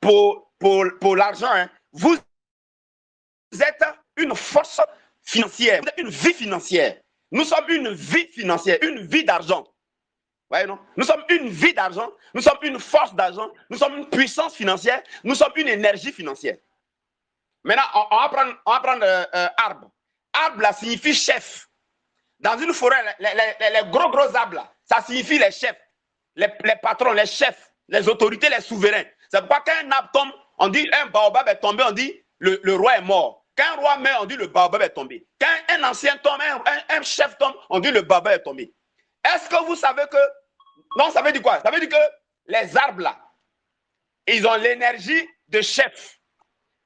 pour l'argent, hein, vous êtes une force financière, vous êtes une vie financière. Nous sommes une vie financière, une vie d'argent. Ouais, non? Nous sommes une vie d'argent, nous sommes une force d'argent, nous sommes une puissance financière, nous sommes une énergie financière. Maintenant, on va prendre arbre. Arbre, là, signifie chef. Dans une forêt, les gros arbres, là, ça signifie les chefs, les patrons, les chefs, les autorités, les souverains. C'est pourquoi quand un arbre tombe, on dit un baobab est tombé, on dit le roi est mort. Quand un roi meurt, on dit le baobab est tombé. Quand un ancien tombe, un chef tombe, on dit le baobab est tombé. Est-ce que vous savez que... Non, ça veut dire quoi? Ça veut dire que les arbres, là, ils ont l'énergie de chef,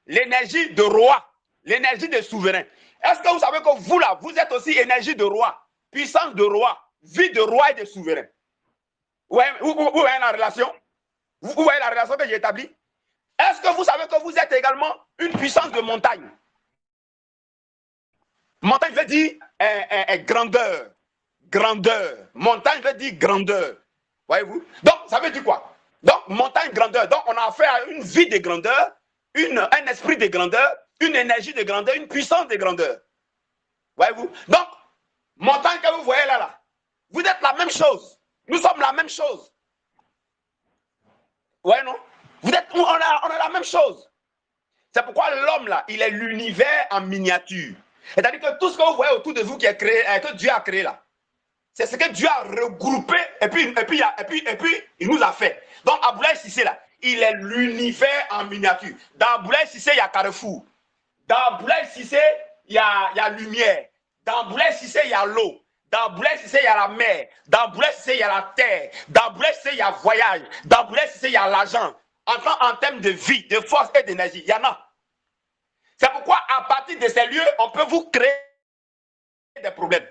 l'énergie de roi, l'énergie de souverain. Est-ce que vous savez que vous, là, vous êtes aussi énergie de roi, puissance de roi, vie de roi et de souverain? Où est la relation? Où est la relation que j'ai établie? Est-ce que vous savez que vous êtes également une puissance de montagne? Montagne veut dire grandeur. Grandeur. Montagne veut dire grandeur. Voyez-vous? Donc, ça veut dire quoi? Donc, montagne, grandeur. Donc, on a affaire à une vie de grandeur, un esprit de grandeur, une énergie de grandeur, une puissance de grandeur. Voyez-vous? Donc, montagne que vous voyez là, vous êtes la même chose. Nous sommes la même chose. Ouais, non? On a la même chose. C'est pourquoi l'homme là, il est l'univers en miniature. C'est-à-dire que tout ce que vous voyez autour de vous qui est créé, que Dieu a créé là, c'est ce que Dieu a regroupé et puis il nous a fait. Donc Aboulaye Cissé là, il est l'univers en miniature. Dans Aboulaye Cissé, il y a Carrefour. Dans Aboulaye Cissé, il y a lumière. Dans Aboulaye Cissé, il y a l'eau. Dans Aboulaye Cissé, il y a la mer. Dans Aboulaye Cissé, il y a la terre. Dans Aboulaye Cissé, il y a voyage. Dans Aboulaye Cissé, il y a l'argent. En termes de vie, de force et d'énergie, il y en a. C'est pourquoi à partir de ces lieux, on peut vous créer des problèmes.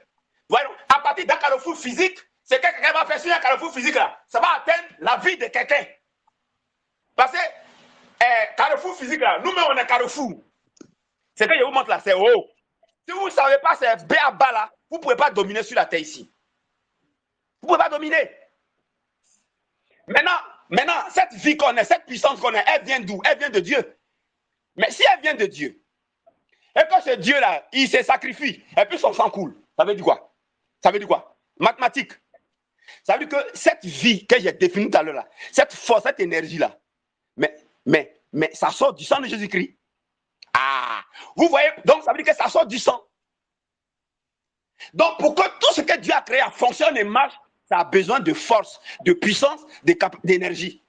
Voyons, à partir d'un carrefour physique, c'est que quelqu'un va faire sur un carrefour physique là, ça va atteindre la vie de quelqu'un. Parce que carrefour physique là, nous-mêmes on est carrefour. C'est que je vous montre là, c'est haut. Si vous ne savez pas, c'est B à bas là, vous ne pouvez pas dominer sur la terre ici. Vous ne pouvez pas dominer. Maintenant, cette vie qu'on a, cette puissance qu'on a, elle vient d'où? Elle vient de Dieu. Mais si elle vient de Dieu, et que ce Dieu-là, il se sacrifie, et puis son sang coule, ça veut dire quoi? Ça veut dire quoi? Mathématiques. Ça veut dire que cette vie que j'ai définie tout à l'heure, cette force, cette énergie-là, mais ça sort du sang de Jésus-Christ. Ah, vous voyez, donc ça veut dire que ça sort du sang. Donc pour que tout ce que Dieu a créé fonctionne et marche, ça a besoin de force, de puissance, d'énergie.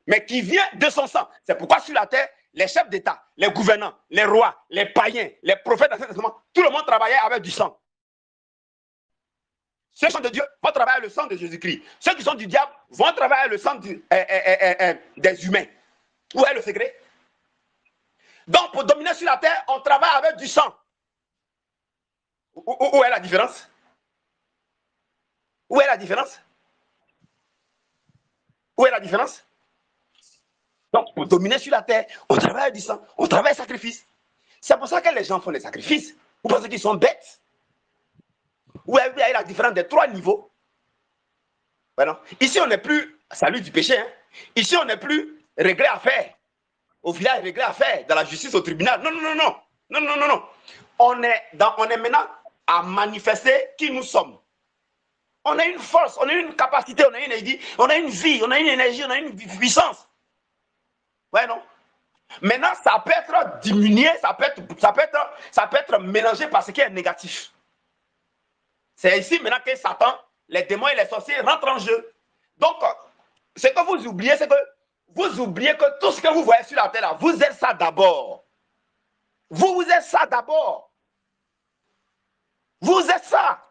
Mais qui vient de son sang. C'est pourquoi sur la terre, les chefs d'État, les gouvernants, les rois, les païens, les prophètes d'Ancien Testament, tout le monde travaillait avec du sang. Ceux qui sont de Dieu vont travailler le sang de Jésus-Christ. Ceux qui sont du diable vont travailler le sang des humains. Où est le secret? Donc, pour dominer sur la terre, on travaille avec du sang. Où est la différence? Où est la différence? Où est la différence? Donc, pour dominer sur la terre, on travaille du sang, on travaille le sacrifice. C'est pour ça que les gens font des sacrifices. Vous pensez qu'ils sont bêtes? Où est la différence des 3 niveaux? Voilà. Ici, on n'est plus salut du péché. Hein? Ici, on n'est plus réglé à faire. Au village, réglé à faire. Dans la justice, au tribunal. Non, non, non, non. Non, non, non, non. On est maintenant à manifester qui nous sommes. On a une force, on a une capacité, on a une énergie, on a une vie, on a une énergie, on a une puissance. Ouais, non? Maintenant, ça peut être diminué, ça peut être mélangé par ce qui est négatif. C'est ici maintenant que Satan, les démons et les sorciers rentrent en jeu. Donc, ce que vous oubliez, c'est que vous oubliez que tout ce que vous voyez sur la terre, là, vous êtes ça d'abord. Vous êtes ça d'abord. Vous êtes ça.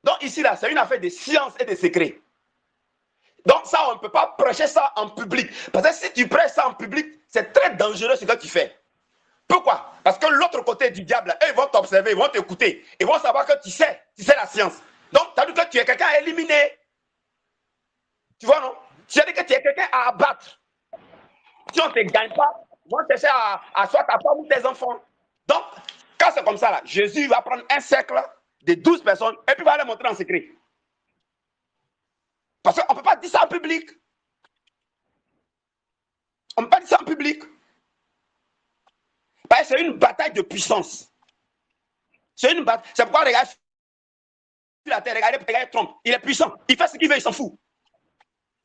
Donc ici, là, c'est une affaire de science et de secret. Donc ça, on ne peut pas prêcher ça en public. Parce que si tu prêches ça en public, c'est très dangereux ce que tu fais. Pourquoi? Parce que l'autre côté du diable, eux, ils vont t'observer, ils vont t'écouter. Ils vont savoir que tu sais la science. Donc, tu as dit que tu es quelqu'un à éliminer. Tu vois, non? Tu as dit que tu es quelqu'un à abattre. Si on ne te gagne pas, ils vont chercher à soit ta femme ou tes enfants. Donc, quand c'est comme ça, là, Jésus va prendre un cercle de 12 personnes et puis va les montrer en secret. Parce qu'on ne peut pas dire ça en public. On ne peut pas dire ça en public. Parce que c'est une bataille de puissance. C'est une bataille. C'est pourquoi regardez sur la terre, regardez Trump. Il est puissant. Il fait ce qu'il veut, il s'en fout.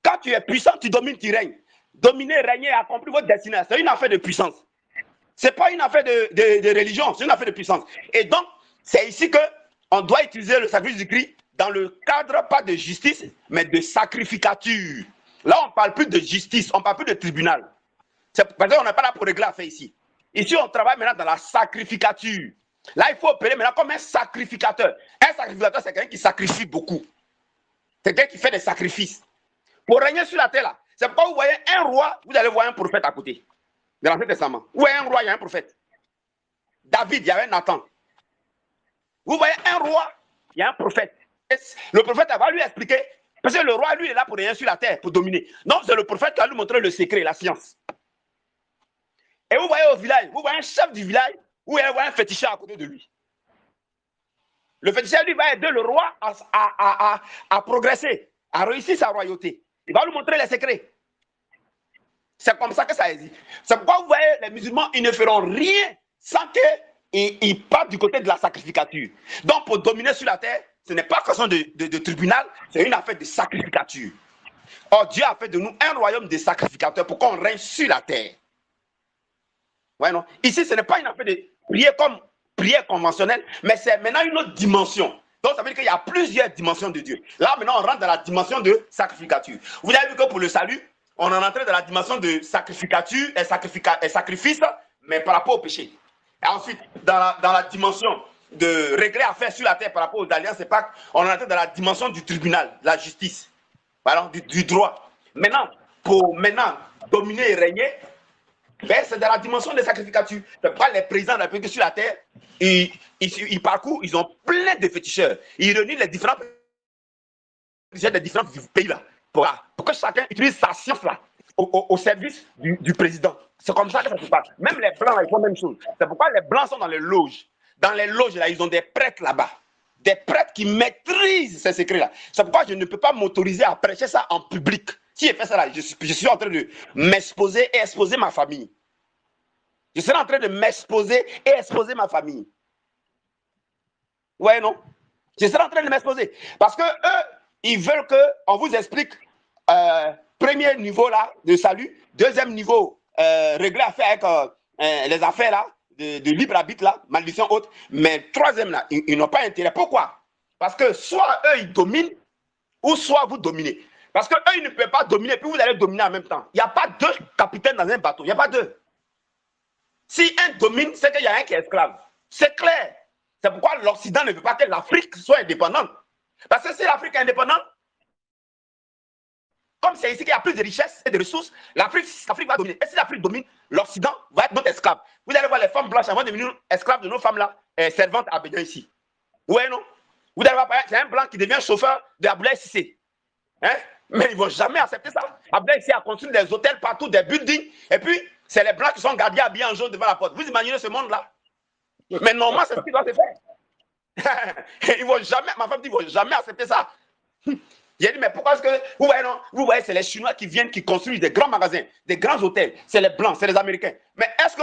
Quand tu es puissant, tu domines, tu règnes. Dominer, régner, accomplir votre destinée. C'est une affaire de puissance. Ce n'est pas une affaire de religion, c'est une affaire de puissance. Et donc, c'est ici qu'on doit utiliser le sacrifice du Christ dans le cadre, pas de justice, mais de sacrificature. Là, on ne parle plus de justice, on ne parle plus de tribunal. Parce qu'on n'est pas là pour régler l'affaire ici. Ici, on travaille maintenant dans la sacrificature. Là, il faut opérer maintenant comme un sacrificateur. Un sacrificateur, c'est quelqu'un qui sacrifie beaucoup. C'est quelqu'un qui fait des sacrifices. Pour régner sur la terre, là, c'est pourquoi vous voyez un roi, vous allez voir un prophète à côté. Dans l'Ancien Testament. Où est un roi, il y a un prophète. David, il y avait Nathan. Vous voyez un roi, il y a un prophète. Et le prophète va lui expliquer, parce que le roi, lui, est là pour régner sur la terre, pour dominer. Non, c'est le prophète qui va lui montrer le secret, la science. Et vous voyez au village, vous voyez un chef du village, où il y a un féticheur à côté de lui. Le féticheur, lui, va aider le roi à progresser, à réussir sa royauté. Il va lui montrer les secrets. C'est comme ça que ça existe. C'est pourquoi vous voyez, les musulmans, ils ne feront rien sans qu'ils partent du côté de la sacrificature. Donc, pour dominer sur la terre, ce n'est pas question de tribunal, c'est une affaire de sacrificature. Or, Dieu a fait de nous un royaume de sacrificateurs pour qu'on règne sur la terre. Ouais, non? Ici, ce n'est pas une affaire de prière comme prière conventionnelle, mais c'est maintenant une autre dimension. Donc, ça veut dire qu'il y a plusieurs dimensions de Dieu. Là, maintenant, on rentre dans la dimension de sacrificature. Vous avez vu que pour le salut, on est entré dans la dimension de sacrificature et sacrifice, mais par rapport au péché. Et ensuite, dans la dimension de régler affaires sur la terre par rapport aux alliances et pactes, on est entré dans la dimension du tribunal, de la justice, voilà, du droit. Maintenant, pour dominer et régner, ben, c'est dans la dimension des sacrificatures. C'est pas les présidents de la République sur la terre, ils parcourent, ils ont plein de féticheurs. Ils réunissent les différents féticheurs des différents pays là. Pour que chacun utilise sa science là au service du président. C'est comme ça que ça se passe. Même les blancs, là, ils font la même chose. C'est pourquoi les blancs sont dans les loges. Dans les loges, là, ils ont des prêtres là-bas. Des prêtres qui maîtrisent ces secrets-là. C'est pourquoi je ne peux pas m'autoriser à prêcher ça en public. Si je fais ça là, je suis en train de m'exposer et exposer ma famille. Je serai en train de m'exposer et exposer ma famille. Ouais, non? Je serai en train de m'exposer. Parce que eux, ils veulent qu'on vous explique premier niveau là de salut, deuxième niveau régler affaire avec les affaires là, de libre arbitre là, malédiction haute, mais troisième là, ils n'ont pas intérêt. Pourquoi? Parce que soit eux, ils dominent, ou soit vous dominez. Parce qu'eux, ils ne peuvent pas dominer, puis vous allez dominer en même temps. Il n'y a pas deux capitaines dans un bateau, il n'y a pas deux. Si un domine, c'est qu'il y a un qui est esclave. C'est clair. C'est pourquoi l'Occident ne veut pas que l'Afrique soit indépendante. Parce que si l'Afrique est indépendante, comme c'est ici qu'il y a plus de richesses et de ressources, l'Afrique va dominer. Et si l'Afrique domine, l'Occident va être notre esclave. Vous allez voir les femmes blanches avant de devenir esclaves de nos femmes là, servantes à Abidjan ici. Oui, non? Vous allez voir, c'est un blanc qui devient chauffeur de Abdoulaye Cissé. Hein? Mais ils ne vont jamais accepter ça. Abdoulaye Cissé a construit des hôtels partout, des buildings, et puis c'est les blancs qui sont gardés habillés en jaune devant la porte. Vous imaginez ce monde-là? Mais normalement, c'est ce qui doit se faire. Ils vont jamais, ma femme dit, ils ne vont jamais accepter ça. J'ai dit, mais pourquoi est-ce que, vous voyez, c'est les Chinois qui viennent, qui construisent des grands magasins, des grands hôtels. C'est les Blancs, c'est les Américains. Mais est-ce que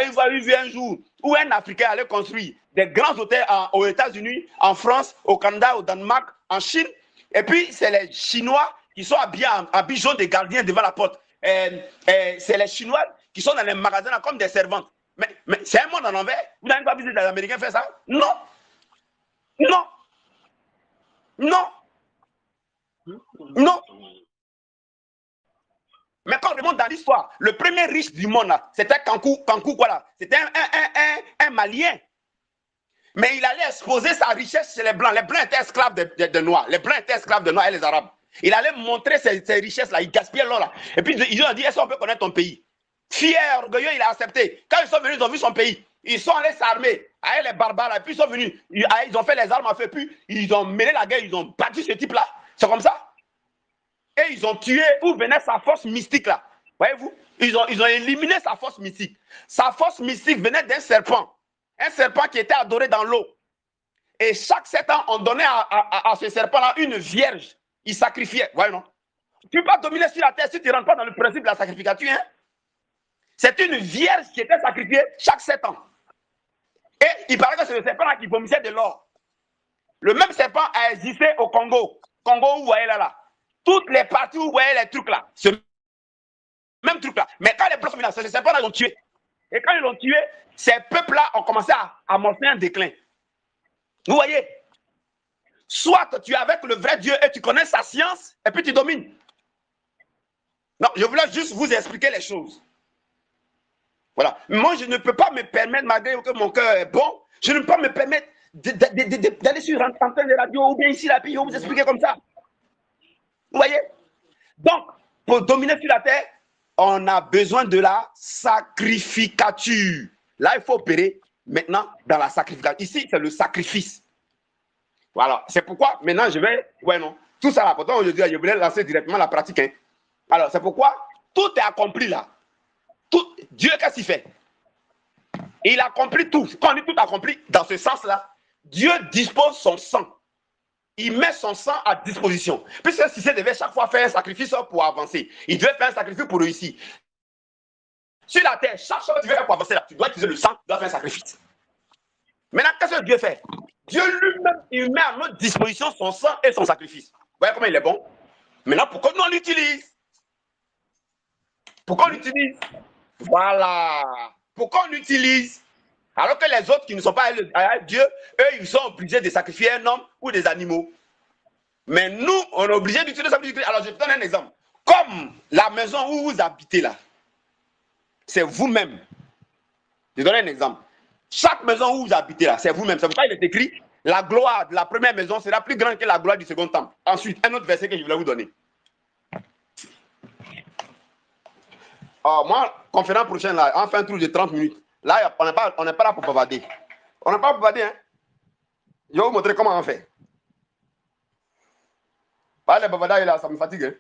vous avez vu un jour où un Africain allait construire des grands hôtels aux États-Unis, en France, au Canada, au Danemark, en Chine? Et puis, c'est les Chinois qui sont habillés en bijoux des gardiens devant la porte. C'est les Chinois qui sont dans les magasins là, comme des servantes. Mais c'est un monde en envers. Vous n'avez pas vu les Américains faire ça? Non. Non. Non. Non. Mais quand on remonte dans l'histoire, le premier riche du monde, c'était Kankou quoi là? C'était un Malien. Mais il allait exposer sa richesse chez les Blancs. Les Blancs étaient esclaves de Noirs. Les Blancs étaient esclaves de Noirs et les Arabes. Il allait montrer ses richesses-là. Il gaspillait l'or là. Et puis ils ont dit, est-ce qu'on peut connaître ton pays? Fier, orgueilleux, il a accepté. Quand ils sont venus, ils ont vu son pays. Ils sont allés s'armer avec les barbares. Et puis ils sont venus. Ils ont fait les armes à feu. Puis ils ont mené la guerre. Ils ont battu ce type-là. C'est comme ça. Et ils ont tué où venait sa force mystique là. Voyez-vous? Ils ont éliminé sa force mystique. Sa force mystique venait d'un serpent. Un serpent qui était adoré dans l'eau. Et chaque 7 ans, on donnait à ce serpent-là une vierge. Il sacrifiait. Voyez, non? Tu ne peux pas dominer sur la terre si tu ne rentres pas dans le principe de la sacrificature. Hein? C'est une vierge qui était sacrifiée chaque 7 ans. Et il paraît que c'est le serpent-là qui vomissait de l'or. Le même serpent a existé au Congo. Congo, où vous voyez là. Toutes les parties où vous voyez les trucs là. Ce même truc là. Mais quand les blancs sont venus, ces serpents-là, ils l'ont tué. Et quand ils l'ont tué, ces peuples-là ont commencé à amorcer un déclin. Vous voyez? Soit tu es avec le vrai Dieu et tu connais sa science, et puis tu domines. Non, je voulais juste vous expliquer les choses. Voilà. Moi, je ne peux pas me permettre, malgré que mon cœur est bon, je ne peux pas me permettre d'aller sur une antenne de radio ou bien ici, là, puis je vais vous expliquer comme ça. Vous voyez? Donc, pour dominer sur la terre, on a besoin de la sacrificature. Là, il faut opérer maintenant dans la sacrificature. Ici, c'est le sacrifice. Voilà. C'est pourquoi maintenant, je vais... Ouais, non. Tout ça là, pourtant, aujourd'hui, je voulais lancer directement la pratique. Hein. Alors, c'est pourquoi tout est accompli là. Tout... Dieu, qu'est-ce qu'il fait? Il accomplit tout. Quand on dit tout accompli, dans ce sens-là, Dieu dispose son sang. Il met son sang à disposition. Puisque si devait chaque fois faire un sacrifice pour avancer, il devait faire un sacrifice pour réussir. Sur la terre, chaque chose que tu veux faire pour avancer, là, tu dois utiliser le sang, tu dois faire un sacrifice. Maintenant, qu'est-ce que Dieu fait? Dieu lui-même, il met à notre disposition son sang et son sacrifice. Vous voyez comment il est bon? Maintenant, pourquoi nous on l'utilise? Pourquoi on l'utilise? Voilà. Pourquoi on l'utilise? Alors que les autres qui ne sont pas avec Dieu, eux, ils sont obligés de sacrifier un homme ou des animaux. Mais nous, on est obligés d'utiliser ça. Alors, je vous donne un exemple. Comme la maison où vous habitez là, c'est vous-même. Je donne un exemple. Chaque maison où vous habitez là, c'est vous-même. C'est pourquoi il est écrit, la gloire de la première maison sera plus grande que la gloire du second temple. Ensuite, un autre verset que je voulais vous donner. Oh, moi, conférence prochaine, là, on fait un tour de 30 minutes. Là, on n'est pas là pour bavader. On n'est pas pour bavader, hein. Je vais vous montrer comment on fait. Pas les bavadailles là, ça me fatigue. Hein.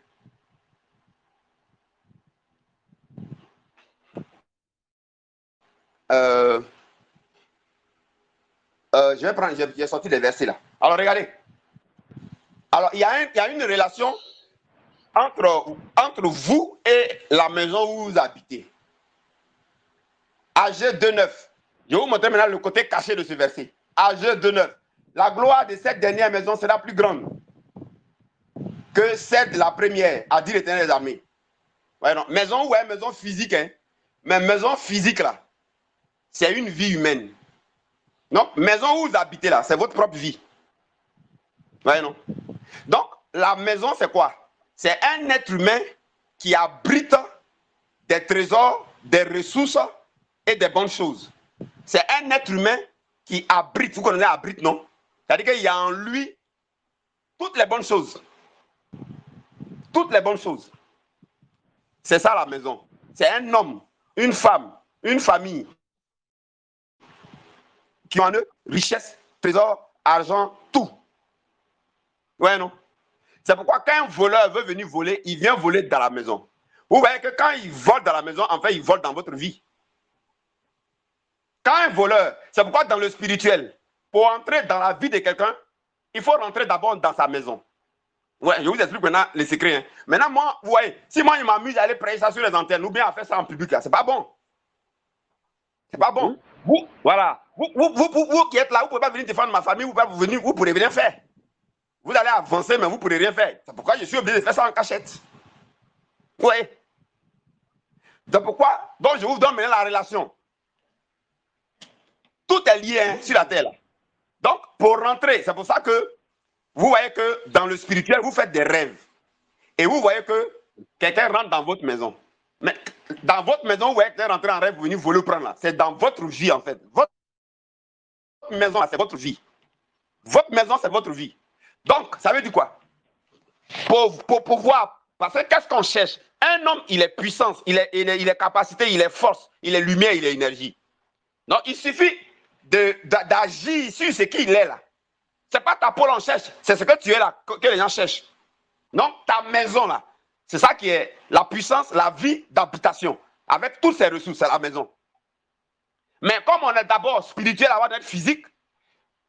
Je vais prendre, j'ai sorti des versets là. Alors, regardez. Alors, il y a une relation entre vous et la maison où vous habitez. AG 2.9. Je vais vous montrer maintenant le côté caché de ce verset. AG 2.9. la gloire de cette dernière maison sera plus grande que celle de la première, a dit l'Éternel des armées. Ouais, non. Maison, ouais, maison physique, hein. Mais maison physique, là, c'est une vie humaine. Non, maison où vous habitez, là, c'est votre propre vie. Ouais, non. Donc, la maison, c'est quoi? C'est un être humain qui abrite des trésors, des ressources et des bonnes choses. C'est un être humain qui abrite. Vous connaissez abrite, non? C'est-à-dire qu'il y a en lui toutes les bonnes choses. Toutes les bonnes choses. C'est ça la maison. C'est un homme, une femme, une famille qui ont en eux richesse, trésor, argent, tout. Ouais, non? C'est pourquoi quand un voleur veut venir voler, il vient voler dans la maison. Vous voyez que quand il vole dans la maison, en fait, il vole dans votre vie. Quand un voleur, c'est pourquoi dans le spirituel, pour entrer dans la vie de quelqu'un, il faut rentrer d'abord dans sa maison. Ouais, je vous explique maintenant les secrets. Hein. Maintenant, moi, vous voyez, si moi, il m'amuse à aller prêcher ça sur les antennes ou bien à faire ça en public, là, c'est pas bon. C'est pas bon. Vous, voilà. Vous qui êtes là, vous ne pouvez pas venir défendre ma famille, vous ne pourrez rien faire. Vous allez avancer, mais vous ne pourrez rien faire. C'est pourquoi je suis obligé de faire ça en cachette. Oui. C'est pourquoi, donc je vous donne maintenant la relation. Tout est lié hein, sur la terre. Là. Donc, pour rentrer, c'est pour ça que vous voyez que dans le spirituel, vous faites des rêves. Et vous voyez que quelqu'un rentre dans votre maison. Mais dans votre maison, vous voyez quelqu'un rentrer en rêve, vous venez voler prendre là. C'est dans votre vie en fait. Votre maison, c'est votre vie. Votre maison, c'est votre vie. Donc, ça veut dire quoi? Pour pouvoir, parce que qu'est-ce qu'on cherche? Un homme, il est puissance, il est capacité, il est force, il est lumière, il est énergie. Donc, il suffit d'agir sur ce qu'il est là. Ce n'est pas ta peau qu'on cherche, c'est ce que tu es là que les gens cherchent. Non, ta maison là, c'est ça qui est la puissance, la vie d'habitation. Avec toutes ses ressources, c'est la maison. Mais comme on est d'abord spirituel avant d'être physique,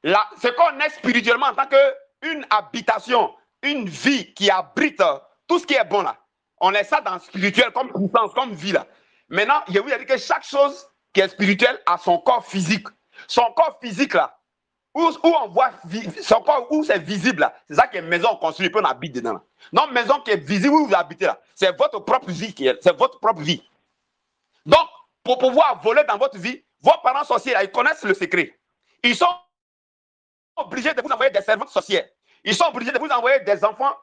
ce qu'on est spirituellement en tant qu'une habitation, une vie qui abrite tout ce qui est bon là. On est ça dans le spirituel comme puissance, comme vie là. Maintenant, je vous ai dit que chaque chose qui est spirituelle a son corps physique. Son corps physique là, où on voit son corps, où c'est visible là, c'est ça qui est maison construite, puis on habite dedans là. Non, maison qui est visible où vous habitez là, c'est votre propre vie c'est votre propre vie. Donc, pour pouvoir voler dans votre vie, vos parents sorciers là, ils connaissent le secret. Ils sont obligés de vous envoyer des servantes sorcières. Ils sont obligés de vous envoyer des enfants,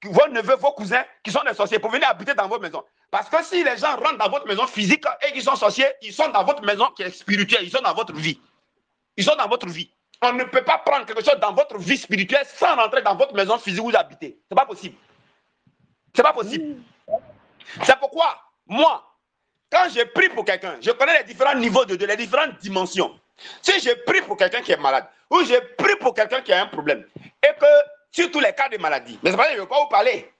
vos neveux, vos cousins, qui sont des sorciers, pour venir habiter dans votre maison. Parce que si les gens rentrent dans votre maison physique et qu'ils sont sorciers, ils sont dans votre maison qui est spirituelle, ils sont dans votre vie. Ils sont dans votre vie. On ne peut pas prendre quelque chose dans votre vie spirituelle sans rentrer dans votre maison physique où vous habitez. Ce n'est pas possible. Ce n'est pas possible. C'est pourquoi, moi, quand je prie pour quelqu'un, je connais les différents niveaux de Dieu, les différentes dimensions. Si je prie pour quelqu'un qui est malade, ou je prie pour quelqu'un qui a un problème, et que, sur tous les cas de maladie, mais c'est pas, je ne veux pas vous parler.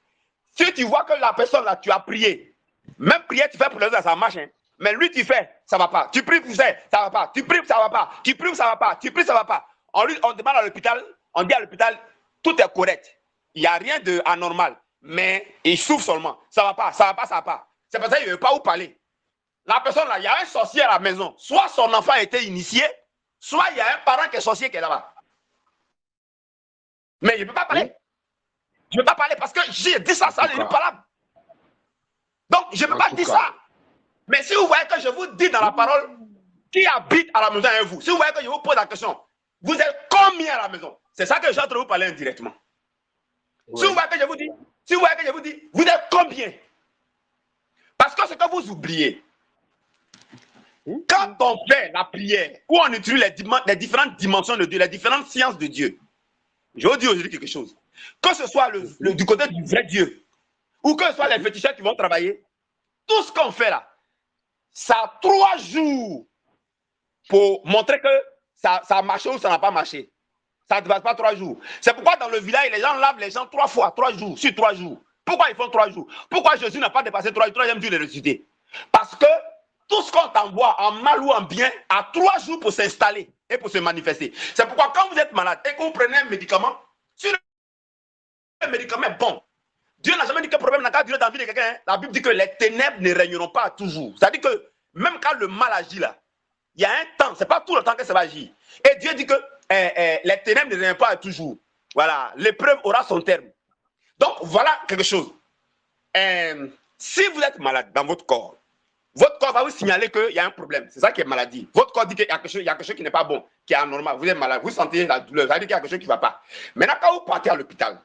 Si tu vois que la personne là, tu as prié, même prière, tu fais pour les autres, ça marche, hein. Mais lui, tu fais, ça ne va pas. Tu pries pour ça, ça ne va pas. Tu pries, ça ne va pas. Tu pries, ça ne va pas. Tu pries, ça ne va pas. On demande à l'hôpital, on dit à l'hôpital, tout est correct. Il n'y a rien d'anormal. Mais il souffre seulement. Ça ne va pas, ça ne va pas, ça ne va pas. C'est pour ça qu'il ne veut pas vous parler. La personne là, il y a un sorcier à la maison. Soit son enfant a été initié, soit il y a un parent qui est sorcier qui est là-bas. Mais je ne peux pas parler. Je ne peux pas parler parce que j'ai dit ça, ça n'est pas là. Donc, je ne peux pas dire ça. Mais si vous voyez que je vous dis dans la parole qui habite à la maison avec vous, si vous voyez que je vous pose la question, vous êtes combien à la maison? C'est ça que j'ai en train de vous parler indirectement. Oui. Si vous voyez que je vous dis, vous êtes combien? Parce que ce que vous oubliez, quand on fait la prière, où on utilise les différentes dimensions de Dieu, les différentes sciences de Dieu, je vous dis aujourd'hui quelque chose. Que ce soit du côté du vrai Dieu, ou que ce soit les féticheurs qui vont travailler, tout ce qu'on fait là, ça a 3 jours pour montrer que ça a marché ou ça n'a pas marché. Ça ne dépasse pas 3 jours. C'est pourquoi dans le village, les gens lavent les gens 3 fois, 3 jours, sur 3 jours. Pourquoi ils font 3 jours? Pourquoi Jésus n'a pas dépassé 3 jours, 3e jour de ressuscité? Parce que tout ce qu'on t'envoie, en mal ou en bien, a 3 jours pour s'installer et pour se manifester. C'est pourquoi quand vous êtes malade et que vous prenez un médicament, si le médicament est bon, Dieu n'a jamais dit que le problème n'a qu'à durer dans la vie de quelqu'un. Hein. La Bible dit que les ténèbres ne régneront pas toujours. C'est-à-dire que même quand le mal agit là, il y a un temps, ce n'est pas tout le temps que ça va agir. Et Dieu dit que les ténèbres ne reviennent pas toujours. Voilà, l'épreuve aura son terme. Donc, voilà quelque chose. Si vous êtes malade dans votre corps va vous signaler qu'il y a un problème. C'est ça qui est maladie. Votre corps dit qu'il y a quelque chose qui n'est pas bon, qui est anormal. Vous êtes malade, vous sentez la douleur, ça veut dire qu'il y a quelque chose qui ne va pas. Maintenant, quand vous partez à l'hôpital,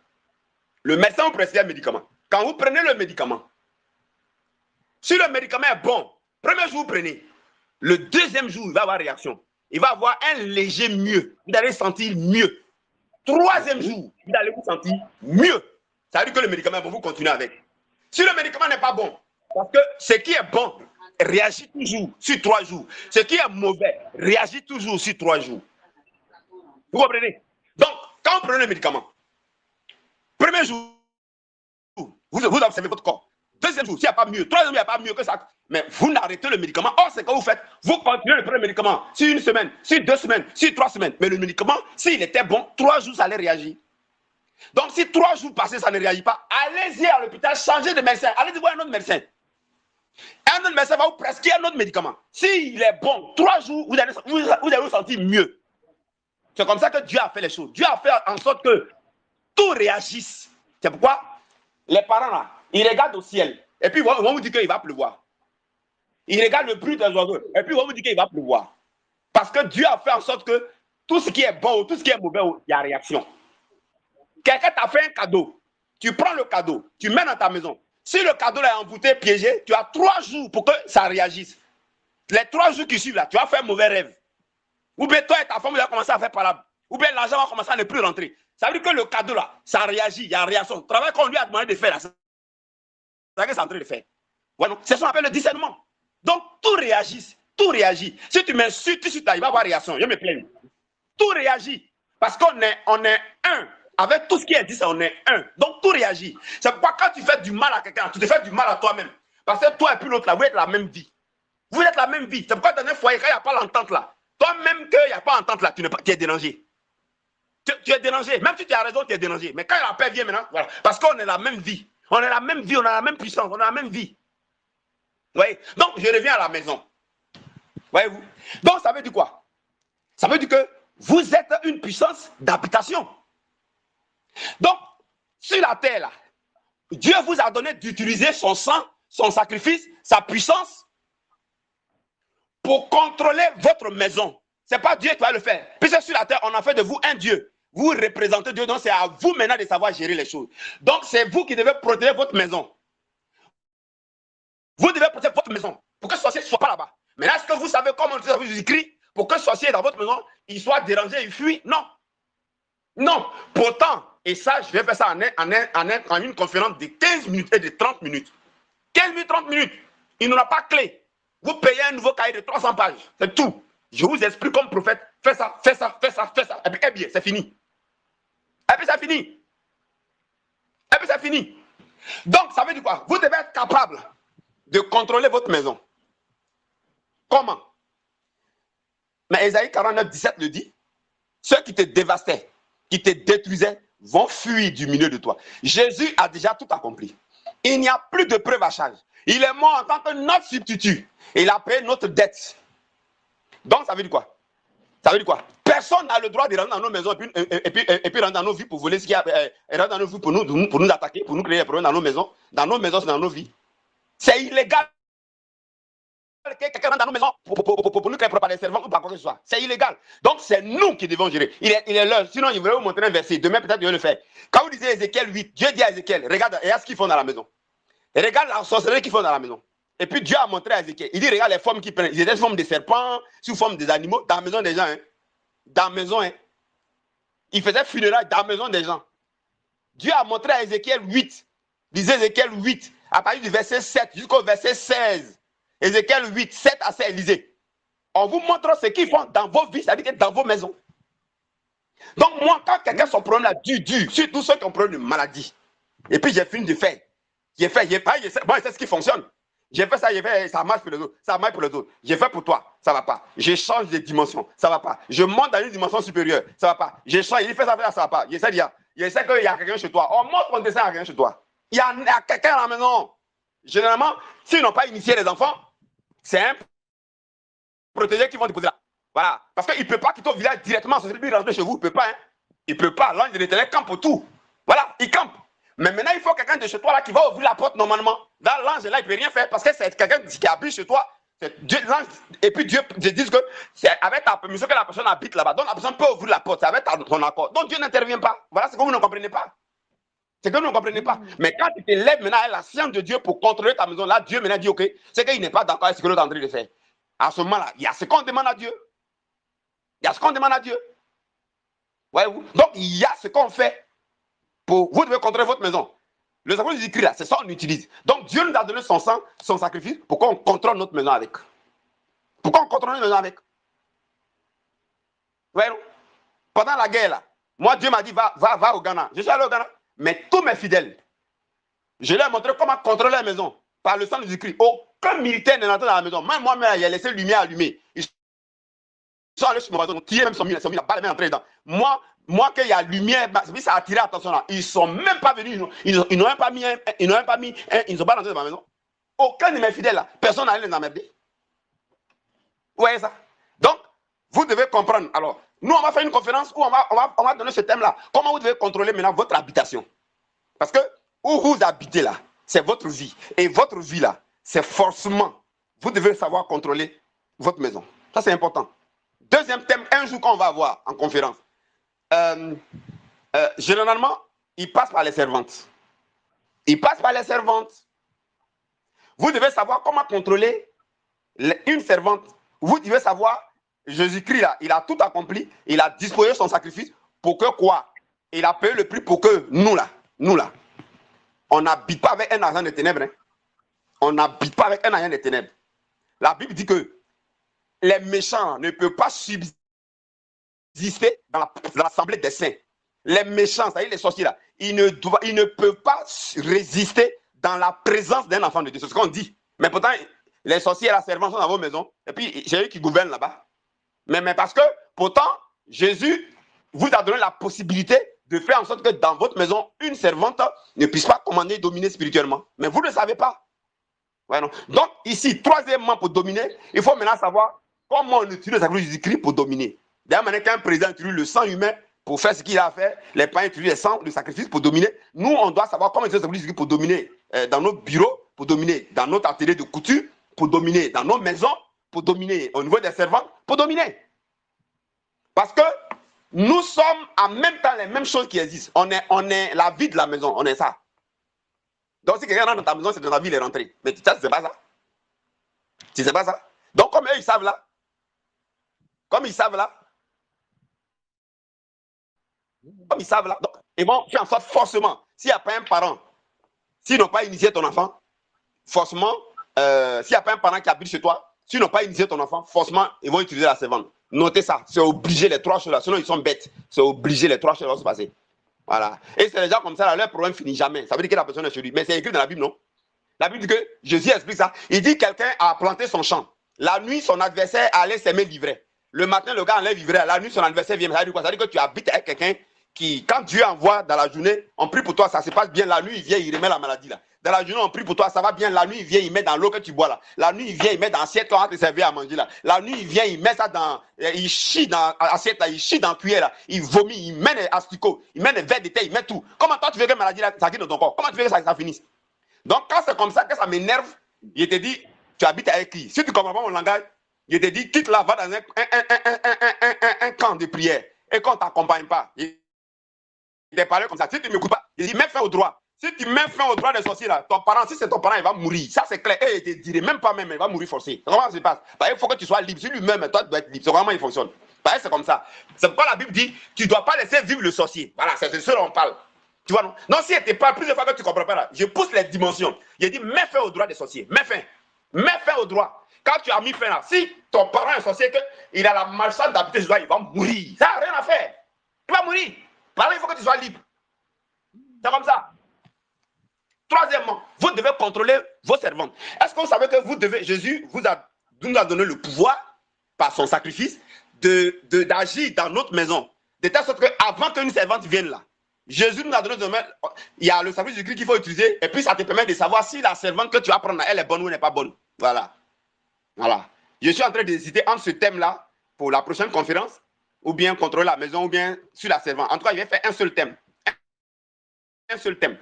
le médecin vous prescrit un médicament. Quand vous prenez le médicament, si le médicament est bon, premier jour, vous prenez. Le deuxième jour, il va avoir réaction. Il va avoir un léger mieux. Vous allez sentir mieux. Troisième jour, vous allez vous sentir mieux. Ça veut dire que le médicament est bon, vous continuez avec. Si le médicament n'est pas bon, parce que ce qui est bon réagit toujours sur 3 jours. Ce qui est mauvais réagit toujours sur 3 jours. Vous comprenez? Donc, quand vous prenez le médicament, premier jour, vous observez votre corps. Deuxième jour, s'il n'y a pas mieux. Troisième jour, il n'y a pas mieux que ça. Mais vous n'arrêtez le médicament. Or, c'est que vous faites. Vous continuez le premier médicament sur 1 semaine, sur 2 semaines, sur 3 semaines. Mais le médicament, s'il était bon, 3 jours, ça allait réagir. Donc, si 3 jours passés, ça ne réagit pas, allez-y à l'hôpital, changez de médecin. Allez-y voir un autre médecin. Un autre médecin va vous prescrire un autre médicament. S'il est bon, 3 jours, vous allez vous sentir mieux. C'est comme ça que Dieu a fait les choses. Dieu a fait en sorte que tout réagisse. C'est pourquoi les parents, là, ils regardent au ciel. Et puis, ils vont vous dire qu'il va pleuvoir. Ils regardent le bruit des oiseaux. Et puis, ils vont vous dire qu'il va pleuvoir. Parce que Dieu a fait en sorte que tout ce qui est bon ou tout ce qui est mauvais, il y a réaction. Quelqu'un t'a fait un cadeau. Tu prends le cadeau, tu mets dans ta maison. Si le cadeau est envoûté, piégé, tu as 3 jours pour que ça réagisse. Les 3 jours qui suivent là, tu vas faire un mauvais rêve. Ou bien toi et ta femme, vous allez commencer à faire palabre. Ou bien l'argent va commencer à ne plus rentrer. Ça veut dire que le cadeau là, ça réagit, il y a réaction. Le travail qu'on lui a demandé de faire là, c'est ça que c'est en train de faire. Voilà, c'est ce qu'on appelle le discernement. Donc tout réagit, tout réagit. Si tu m'insultes, il va y avoir réaction. Je me plains. Tout réagit. Parce qu'on est un. Avec tout ce qui est dit, on est un. Donc tout réagit. C'est pourquoi quand tu fais du mal à quelqu'un, tu te fais du mal à toi-même. Parce que toi et puis l'autre là, vous êtes la même vie. Vous êtes la même vie. C'est pourquoi dans un foyer, quand il n'y a pas l'entente là, toi-même qu'il n'y a pas l'entente là, tu es dérangé. Tu es dérangé. Même si tu as raison, tu es dérangé. Mais quand la paix vient maintenant, voilà. Parce qu'on est la même vie. On est la même vie, on a la même puissance, on a la même vie. Vous voyez? Donc, je reviens à la maison. Voyez-vous? Donc, ça veut dire quoi? Ça veut dire que vous êtes une puissance d'habitation. Donc, sur la terre, là, Dieu vous a donné d'utiliser son sang, son sacrifice, sa puissance pour contrôler votre maison. Ce n'est pas Dieu qui va le faire. Puisque sur la terre, on a fait de vous un Dieu. Vous représentez Dieu, donc c'est à vous maintenant de savoir gérer les choses. Donc, c'est vous qui devez protéger votre maison. Vous devez protéger votre maison pour que ce sorcier ne soit pas là-bas. Maintenant, est-ce que vous savez comment vous écrit pour que ce sorcier dans votre maison, il soit dérangé, il fuit? Non. Non. Pourtant, et ça, je vais faire ça en une conférence de 15 minutes et de 30 minutes. 15 minutes, 30 minutes. Il n'aura pas clé. Vous payez un nouveau cahier de 300 pages. C'est tout. Je vous explique comme prophète. Fais ça, fais ça, fais ça, fais ça. Et puis, eh bien, c'est fini. Et puis, c'est fini. Et puis, c'est fini. Donc, ça veut dire quoi? Vous devez être capable de contrôler votre maison. Comment? Mais Ésaïe 49, 17 le dit. Ceux qui te dévastaient, qui te détruisaient, vont fuir du milieu de toi. Jésus a déjà tout accompli. Il n'y a plus de preuve à charge. Il est mort en tant que notre substitut. Il a payé notre dette. Donc, ça veut dire quoi? Ça veut dire quoi? Personne n'a le droit de rentrer dans nos maisons et puis rentrer dans nos vies pour voler ce qu'il y a, rentrer dans nos vies pour nous attaquer, pour nous créer des problèmes dans nos maisons. Dans nos maisons, c'est dans nos vies. C'est illégal. Quelqu'un rentre dans nos maisons pour nous créer par les servants ou par quoi que ce soit. C'est illégal. Donc, c'est nous qui devons gérer. Il est l'heure. Sinon, il voudrait vous montrer un verset. Demain, peut-être, il va le faire. Quand vous lisez Ézéchiel 8, Dieu dit à Ézéchiel, regarde, regarde ce qu'ils font dans la maison. Et regarde la sorcellerie qu'ils font dans la maison. Et puis, Dieu a montré à Ézéchiel. Il dit, regarde les formes qu'ils prennent. Ils étaient sous forme de serpents, sous forme des animaux, dans la maison des gens. Hein. Dans la maison. Hein. Il faisait funérailles dans la maison des gens. Dieu a montré à Ézéchiel 8. Lisez Ézéchiel 8, à partir du verset 7 jusqu'au verset 16. Ézéchiel 8, 7 à 16, lisez. On vous montre ce qu'ils font dans vos vies, c'est-à-dire dans vos maisons. Donc, moi, quand quelqu'un a son problème là, dur, surtout ceux qui ont problème de maladie, et puis j'ai fini de faire, j'ai fait ce qui fonctionne. J'ai fait ça, ça marche pour les autres, ça marche pour les autres. J'ai fait pour toi, ça ne va pas. Je change de dimension, ça ne va pas. Je monte dans une dimension supérieure, ça ne va pas. Je change, il fait ça, ça ne va pas. Je sais qu'il y a quelqu'un chez toi. On montre qu'on descend à quelqu'un chez toi. Il y a quelqu'un à la maison. Généralement, s'ils n'ont pas initié les enfants, c'est un protégé qui vont déposer là. Voilà. Parce qu'il ne peut pas quitter au village directement, c'est lui rentrer chez vous. Il ne peut pas. Hein. Il ne peut pas. L'ange de l'Éternel campe autour. Voilà, il campe. Mais maintenant, il faut quelqu'un de chez toi là qui va ouvrir la porte normalement. Là, l'ange là, il ne peut rien faire parce que c'est quelqu'un qui habite chez toi. Dieu, et puis Dieu dit que c'est avec ta permission que la personne habite là-bas. Donc la personne peut ouvrir la porte, c'est avec ton accord. Donc Dieu n'intervient pas. Voilà ce que vous ne comprenez pas. C'est que vous ne comprenez pas. Mais quand tu te lèves maintenant avec la science de Dieu pour contrôler ta maison, là, Dieu maintenant dit ok, c'est qu'il n'est pas d'accord avec ce que l'autre est en train de faire. À ce moment-là, il y a ce qu'on demande à Dieu. Il y a ce qu'on demande à Dieu. Voyez-vous? Donc il y a ce qu'on fait pour vous devez contrôler votre maison. Le sacrifice du Christ là, c'est ça qu'on utilise. Donc Dieu nous a donné son sang, son sacrifice, pour qu'on contrôle notre maison avec. Pourquoi on contrôle notre maison avec? Voyez-vous? Pendant la guerre là, moi Dieu m'a dit va au Ghana. Je suis allé au Ghana. Mais tous mes fidèles, je leur ai montré comment contrôler la maison par le sang de Jésus-Christ. Aucun militaire n'est entré dans la maison. Même moi-même, il a laissé la lumière allumée. Ils sont allés sur mon voisin, ils même sont mis la balle entrée dedans. Moi, qu'il y a lumière, ça a attiré l'attention là. Ils ne sont même pas venus, ils n'ont même pas mis, ils n'ont pas rentré dans ma maison. Aucun de mes fidèles là, personne n'a allé les emmerder. Vous voyez ça? Donc, vous devez comprendre. Alors, nous, on va faire une conférence où on va donner ce thème-là. Comment vous devez contrôler maintenant votre habitation? Parce que où vous habitez là, c'est votre vie. Et votre vie là, c'est forcément, vous devez savoir contrôler votre maison. Ça, c'est important. Deuxième thème, un jour qu'on va avoir en conférence. Généralement, il passe par les servantes. Il passe par les servantes. Vous devez savoir comment contrôler une servante. Vous devez savoir, Jésus-Christ là, il a tout accompli, il a disposé son sacrifice pour que quoi? Il a payé le prix pour que nous là, on n'habite pas avec un agent de ténèbres. Hein. On n'habite pas avec un agent de ténèbres. La Bible dit que les méchants ne peuvent pas subsister dans l'assemblée des saints. Les méchants, c'est-à-dire les sorciers là, ils ne peuvent pas résister dans la présence d'un enfant de Dieu. C'est ce qu'on dit. Mais pourtant, les sorciers et la servante sont dans vos maisons. Et puis, c'est eux qui gouvernent là-bas. Mais parce que, pourtant, Jésus vous a donné la possibilité de faire en sorte que dans votre maison, une servante ne puisse pas commander et dominer spirituellement. Mais vous ne le savez pas. Ouais, non. Donc, ici, troisièmement, pour dominer, il faut maintenant savoir comment on utilise le sacrifice de Jésus-Christ pour dominer. D'ailleurs, maintenant qu'un président utilise le sang humain pour faire ce qu'il a à faire, les païens utilisent le sang, le sacrifice pour dominer. Nous, on doit savoir comment utiliser le sacrifice de Jésus-Christ pour dominer dans nos bureaux, pour dominer dans notre atelier de couture, pour dominer dans nos maisons, pour dominer au niveau des servants, pour dominer. Parce que nous sommes en même temps les mêmes choses qui existent. On est la vie de la maison, on est ça. Donc si quelqu'un rentre dans ta maison, c'est dans la vie, il est rentré. Mais tu sais pas ça. Tu sais pas ça. Donc comme eux, ils savent là. Comme ils savent là. Comme ils savent là. Donc, ils vont faire en sorte forcément, s'il n'y a pas un parent, s'ils n'ont pas initié ton enfant, forcément, s'il n'y a pas un parent qui habite chez toi, s'ils n'ont pas initié ton enfant, forcément, ils vont utiliser la servante. Notez ça, c'est obligé les trois choses là, sinon ils sont bêtes. C'est obligé, les trois choses vont se passer. Voilà. Et c'est les gens comme ça, là, leur problème finit jamais. Ça veut dire que la personne est chez lui. Mais c'est écrit dans la Bible, non? La Bible dit que Jésus explique ça. Il dit que quelqu'un a planté son champ. La nuit, son adversaire allait s'aimer livrer. Le matin, le gars allait livrer. La nuit, son adversaire vient. Ça veut dire quoi? Ça veut dire que tu habites avec quelqu'un qui, quand Dieu envoie dans la journée, on prie pour toi, ça se passe bien. La nuit, il vient, il remet la maladie là. Dans la journée, on prie pour toi, ça va bien. La nuit, il vient, il met dans l'eau que tu bois là. La nuit, il vient, il met dans l'assiette qu'on va te servir à manger là. La nuit, il vient, il met ça dans. Il chie dans l'assiette là, il chie dans la cuillère là. Il vomit, il met des asticots, il met des verres de thé, il met tout. Comment toi, tu veux que la maladie là, ça quitte dans ton corps? Comment tu veux que ça finisse? Donc, quand c'est comme ça que ça m'énerve, il te dit, tu habites avec qui? Si tu ne comprends pas mon langage, il te dit, quitte là, va dans un camp de prière et qu'on ne t'accompagne pas. Il te parle comme ça. Si tu ne m'écoutes pas, il dit, mets fin au droit. Si tu mets fin au droit des sorciers, là, ton parent, si c'est ton parent, il va mourir. Ça, c'est clair. Et il te dirait même pas même, il va mourir forcé. Comment ça se passe? Il faut que tu sois libre. Si lui-même, toi, tu dois être libre. C'est comment il fonctionne. C'est comme ça. C'est pourquoi la Bible dit, tu ne dois pas laisser vivre le sorcier. Voilà, c'est de ce dont on parle. Tu vois, non? Non, si elle te parle plusieurs fois que tu ne comprends pas là, je pousse les dimensions. Il dit, mets fin au droit des sorciers. Mets fin. Mets fin au droit. Quand tu as mis fin là, si ton parent est sorcier, qu'il a la malchance d'habiter chez toi, il va mourir. Ça n'a rien à faire. Il va mourir. Par là, il faut que tu sois libre. C'est comme ça. Troisièmement, vous devez contrôler vos servantes. Est-ce que vous savez que Jésus nous a donné le pouvoir, par son sacrifice, d'agir dans notre maison. De telle sorte qu'avant qu'une servante vienne là, Jésus nous a donné il y a le sacrifice du Christ qu'il faut utiliser, et puis ça te permet de savoir si la servante que tu vas prendre, elle est bonne ou elle n'est pas bonne. Voilà. Voilà. Je suis en train d'hésiter entre ce thème-là pour la prochaine conférence, ou bien contrôler la maison, ou bien sur la servante. En tout cas, je vais faire un seul thème. Un seul thème.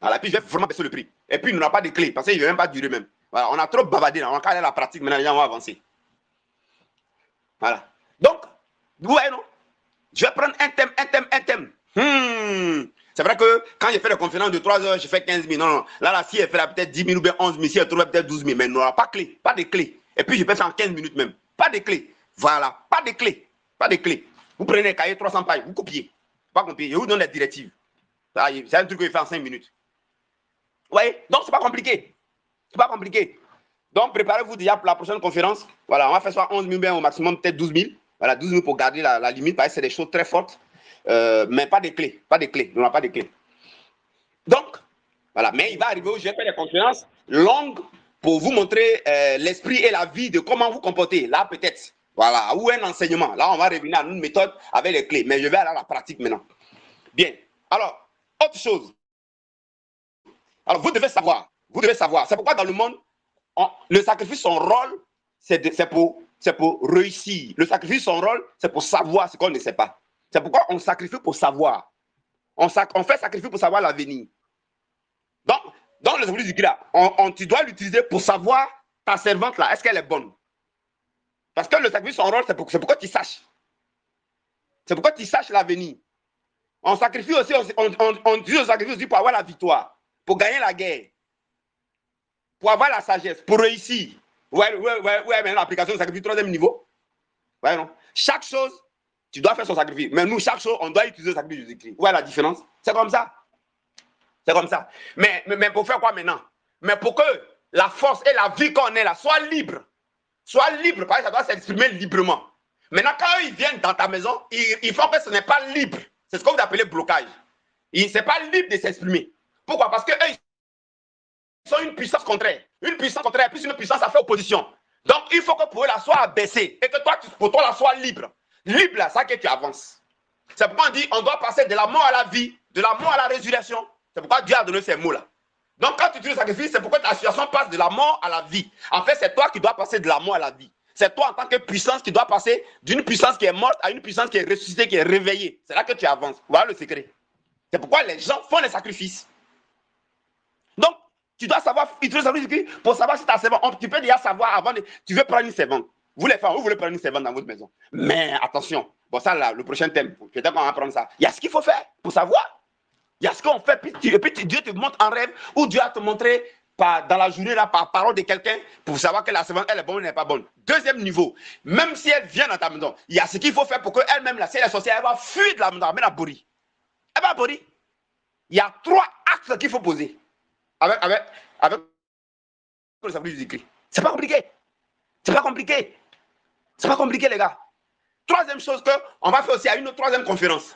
Voilà, puis je vais vraiment baisser le prix. Et puis, il n'aura pas de clé, parce qu'il ne va même pas durer même. Voilà, on a trop bavardé, là. On va aller à la pratique, maintenant, les gens vont avancer. Voilà. Donc, vous voyez, non? Je vais prendre un thème, un thème, un thème. C'est vrai que quand j'ai fait la conférence de 3 heures, je fais 15 000. Non, non. Là, si elle fait peut-être 10 000 ou bien 11 000, si elle trouve peut-être 12 000, mais il n'aura pas de clé, pas de clé. Et puis, je peux faire en 15 minutes même. Pas de clé. Voilà, pas de clé. Pas de clé. Vous prenez un cahier 300 pages, vous copiez. Pas copier. Je vous donne les directives. C'est un truc que je fais en 5 minutes. Vous voyez? Donc, c'est pas compliqué. C'est pas compliqué. Donc, préparez-vous déjà pour la prochaine conférence. Voilà, on va faire soit 11 000 bien au maximum, peut-être 12 000. Voilà, 12 000 pour garder la limite, parce que c'est des choses très fortes. Mais pas de clés. Pas de clés. On n'a pas de clés. Donc, voilà. Mais il va arriver où je vais faire des conférences longues pour vous montrer l'esprit et la vie de comment vous comporter. Là, peut-être. Voilà. Ou un enseignement. Là, on va revenir à une méthode avec les clés. Mais je vais aller à la pratique maintenant. Bien. Alors, autre chose. Alors, vous devez savoir. Vous devez savoir. C'est pourquoi dans le monde, le sacrifice, son rôle, c'est pour réussir. Le sacrifice, son rôle, c'est pour savoir ce qu'on ne sait pas. C'est pourquoi on sacrifie pour savoir. On fait sacrifice pour savoir l'avenir. Donc, dans le sacrifice du Christ, tu dois l'utiliser pour savoir ta servante là, est-ce qu'elle est bonne? Parce que le sacrifice, son rôle, c'est pourquoi tu saches. C'est pourquoi tu saches l'avenir. On sacrifie aussi, on utilise le sacrifice aussi pour avoir la victoire, pour gagner la guerre, pour avoir la sagesse, pour réussir. Ouais, mais l'application du sacrifice, 3e niveau. Ouais, non. Chaque chose, tu dois faire son sacrifice. Mais nous, chaque chose, on doit utiliser le sacrifice de Jésus-Christ. Ouais, la différence. C'est comme ça. C'est comme ça. Mais pour faire quoi maintenant? Mais pour que la force et la vie qu'on est là soit libre. Soit libre, parce que ça doit s'exprimer librement. Maintenant, quand ils viennent dans ta maison, ils font que ce n'est pas libre. C'est ce que vous appelez blocage. Ce n'est pas libre de s'exprimer. Pourquoi? Parce qu'eux, ils sont une puissance contraire. Une puissance contraire, plus une puissance à faire opposition. Donc, il faut que pour eux, la soit abaissée. Et que toi, pour toi, la soit libre. Libre, là, ça que tu avances. C'est pourquoi on dit on doit passer de la mort à la vie, de la mort à la résurrection. C'est pourquoi Dieu a donné ces mots-là. Donc, quand tu utilises le sacrifice, c'est pourquoi ta situation passe de la mort à la vie. En fait, c'est toi qui dois passer de la mort à la vie. C'est toi, en tant que puissance, qui dois passer d'une puissance qui est morte à une puissance qui est ressuscitée, qui est réveillée. C'est là que tu avances. Voilà le secret. C'est pourquoi les gens font les sacrifices. Donc, tu dois savoir utiliser le sacrifice pour savoir si ta servante. Tu peux déjà savoir avant de. Tu veux prendre une servante. Vous les femmes, vous voulez prendre une servante dans votre maison. Mais attention, bon, ça, là, le prochain thème, peut-être qu'on va prendre ça. Il y a ce qu'il faut faire pour savoir. Il y a ce qu'on fait, puis Dieu te montre en rêve, ou Dieu a te montré dans la journée, là, par parole de quelqu'un, pour savoir que la servante, elle est bonne ou elle n'est pas bonne. Deuxième niveau, même si elle vient dans ta maison, il y a ce qu'il faut faire pour qu'elle-même, là, si elle est sorcière, elle va fuir de la maison, elle va bourrir. Elle va bourrir. Il y a 3 actes qu'il faut poser avec le sacrifice du Christ. C'est pas compliqué. C'est pas compliqué. C'est pas compliqué, les gars. Troisième chose qu'on va faire aussi à une 3e conférence.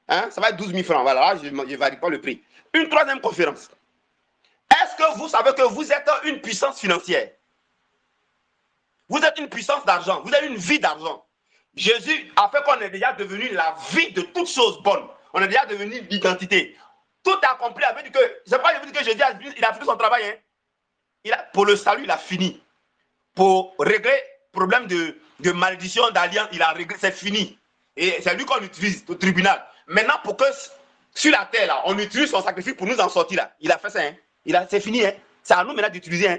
Hein? Ça va être 12 000 francs. Voilà, je ne varie pas le prix. Une 3e conférence. Est-ce que vous savez que vous êtes une puissance financière? Vous êtes une puissance d'argent. Vous avez une vie d'argent. Jésus a fait qu'on est déjà devenu la vie de toutes choses bonnes. On est déjà devenu l'identité. Tout accompli avec que. C'est pas je vous dis que Jésus il a fini son travail. Hein? Pour le salut, il a fini. Pour régler le problème de malédiction, d'alliance, il a réglé. C'est fini. Et c'est lui qu'on utilise au tribunal. Maintenant, pour que sur la terre, là, on utilise son sacrifice pour nous en sortir. Là. Il a fait ça. Hein? C'est fini. Hein? C'est à nous maintenant d'utiliser. Hein?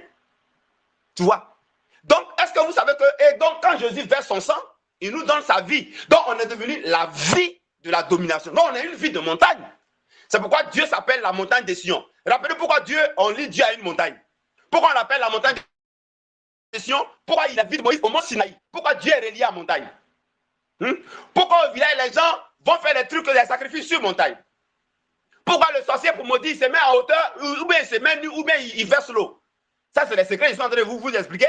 Tu vois? Donc, est-ce que vous savez que. Et donc, quand Jésus verse son sang, il nous donne sa vie. Donc, on est devenu la vie de la domination. Donc, on a une vie de montagne. C'est pourquoi Dieu s'appelle la montagne des Sion. Rappelez-vous pourquoi on lit Dieu à une montagne. Pourquoi on l'appelle la montagne des Sion? Pourquoi il a vu Moïse au mont Sinaï? Pourquoi Dieu est relié à montagne? Pourquoi au village, les gens vont faire des trucs, des sacrifices sur montagne? Pourquoi le sorcier, pour maudire, il se met en hauteur, ou bien il se met nu, ou bien il verse l'eau? Ça, c'est les secrets, je suis en train de vous expliquer.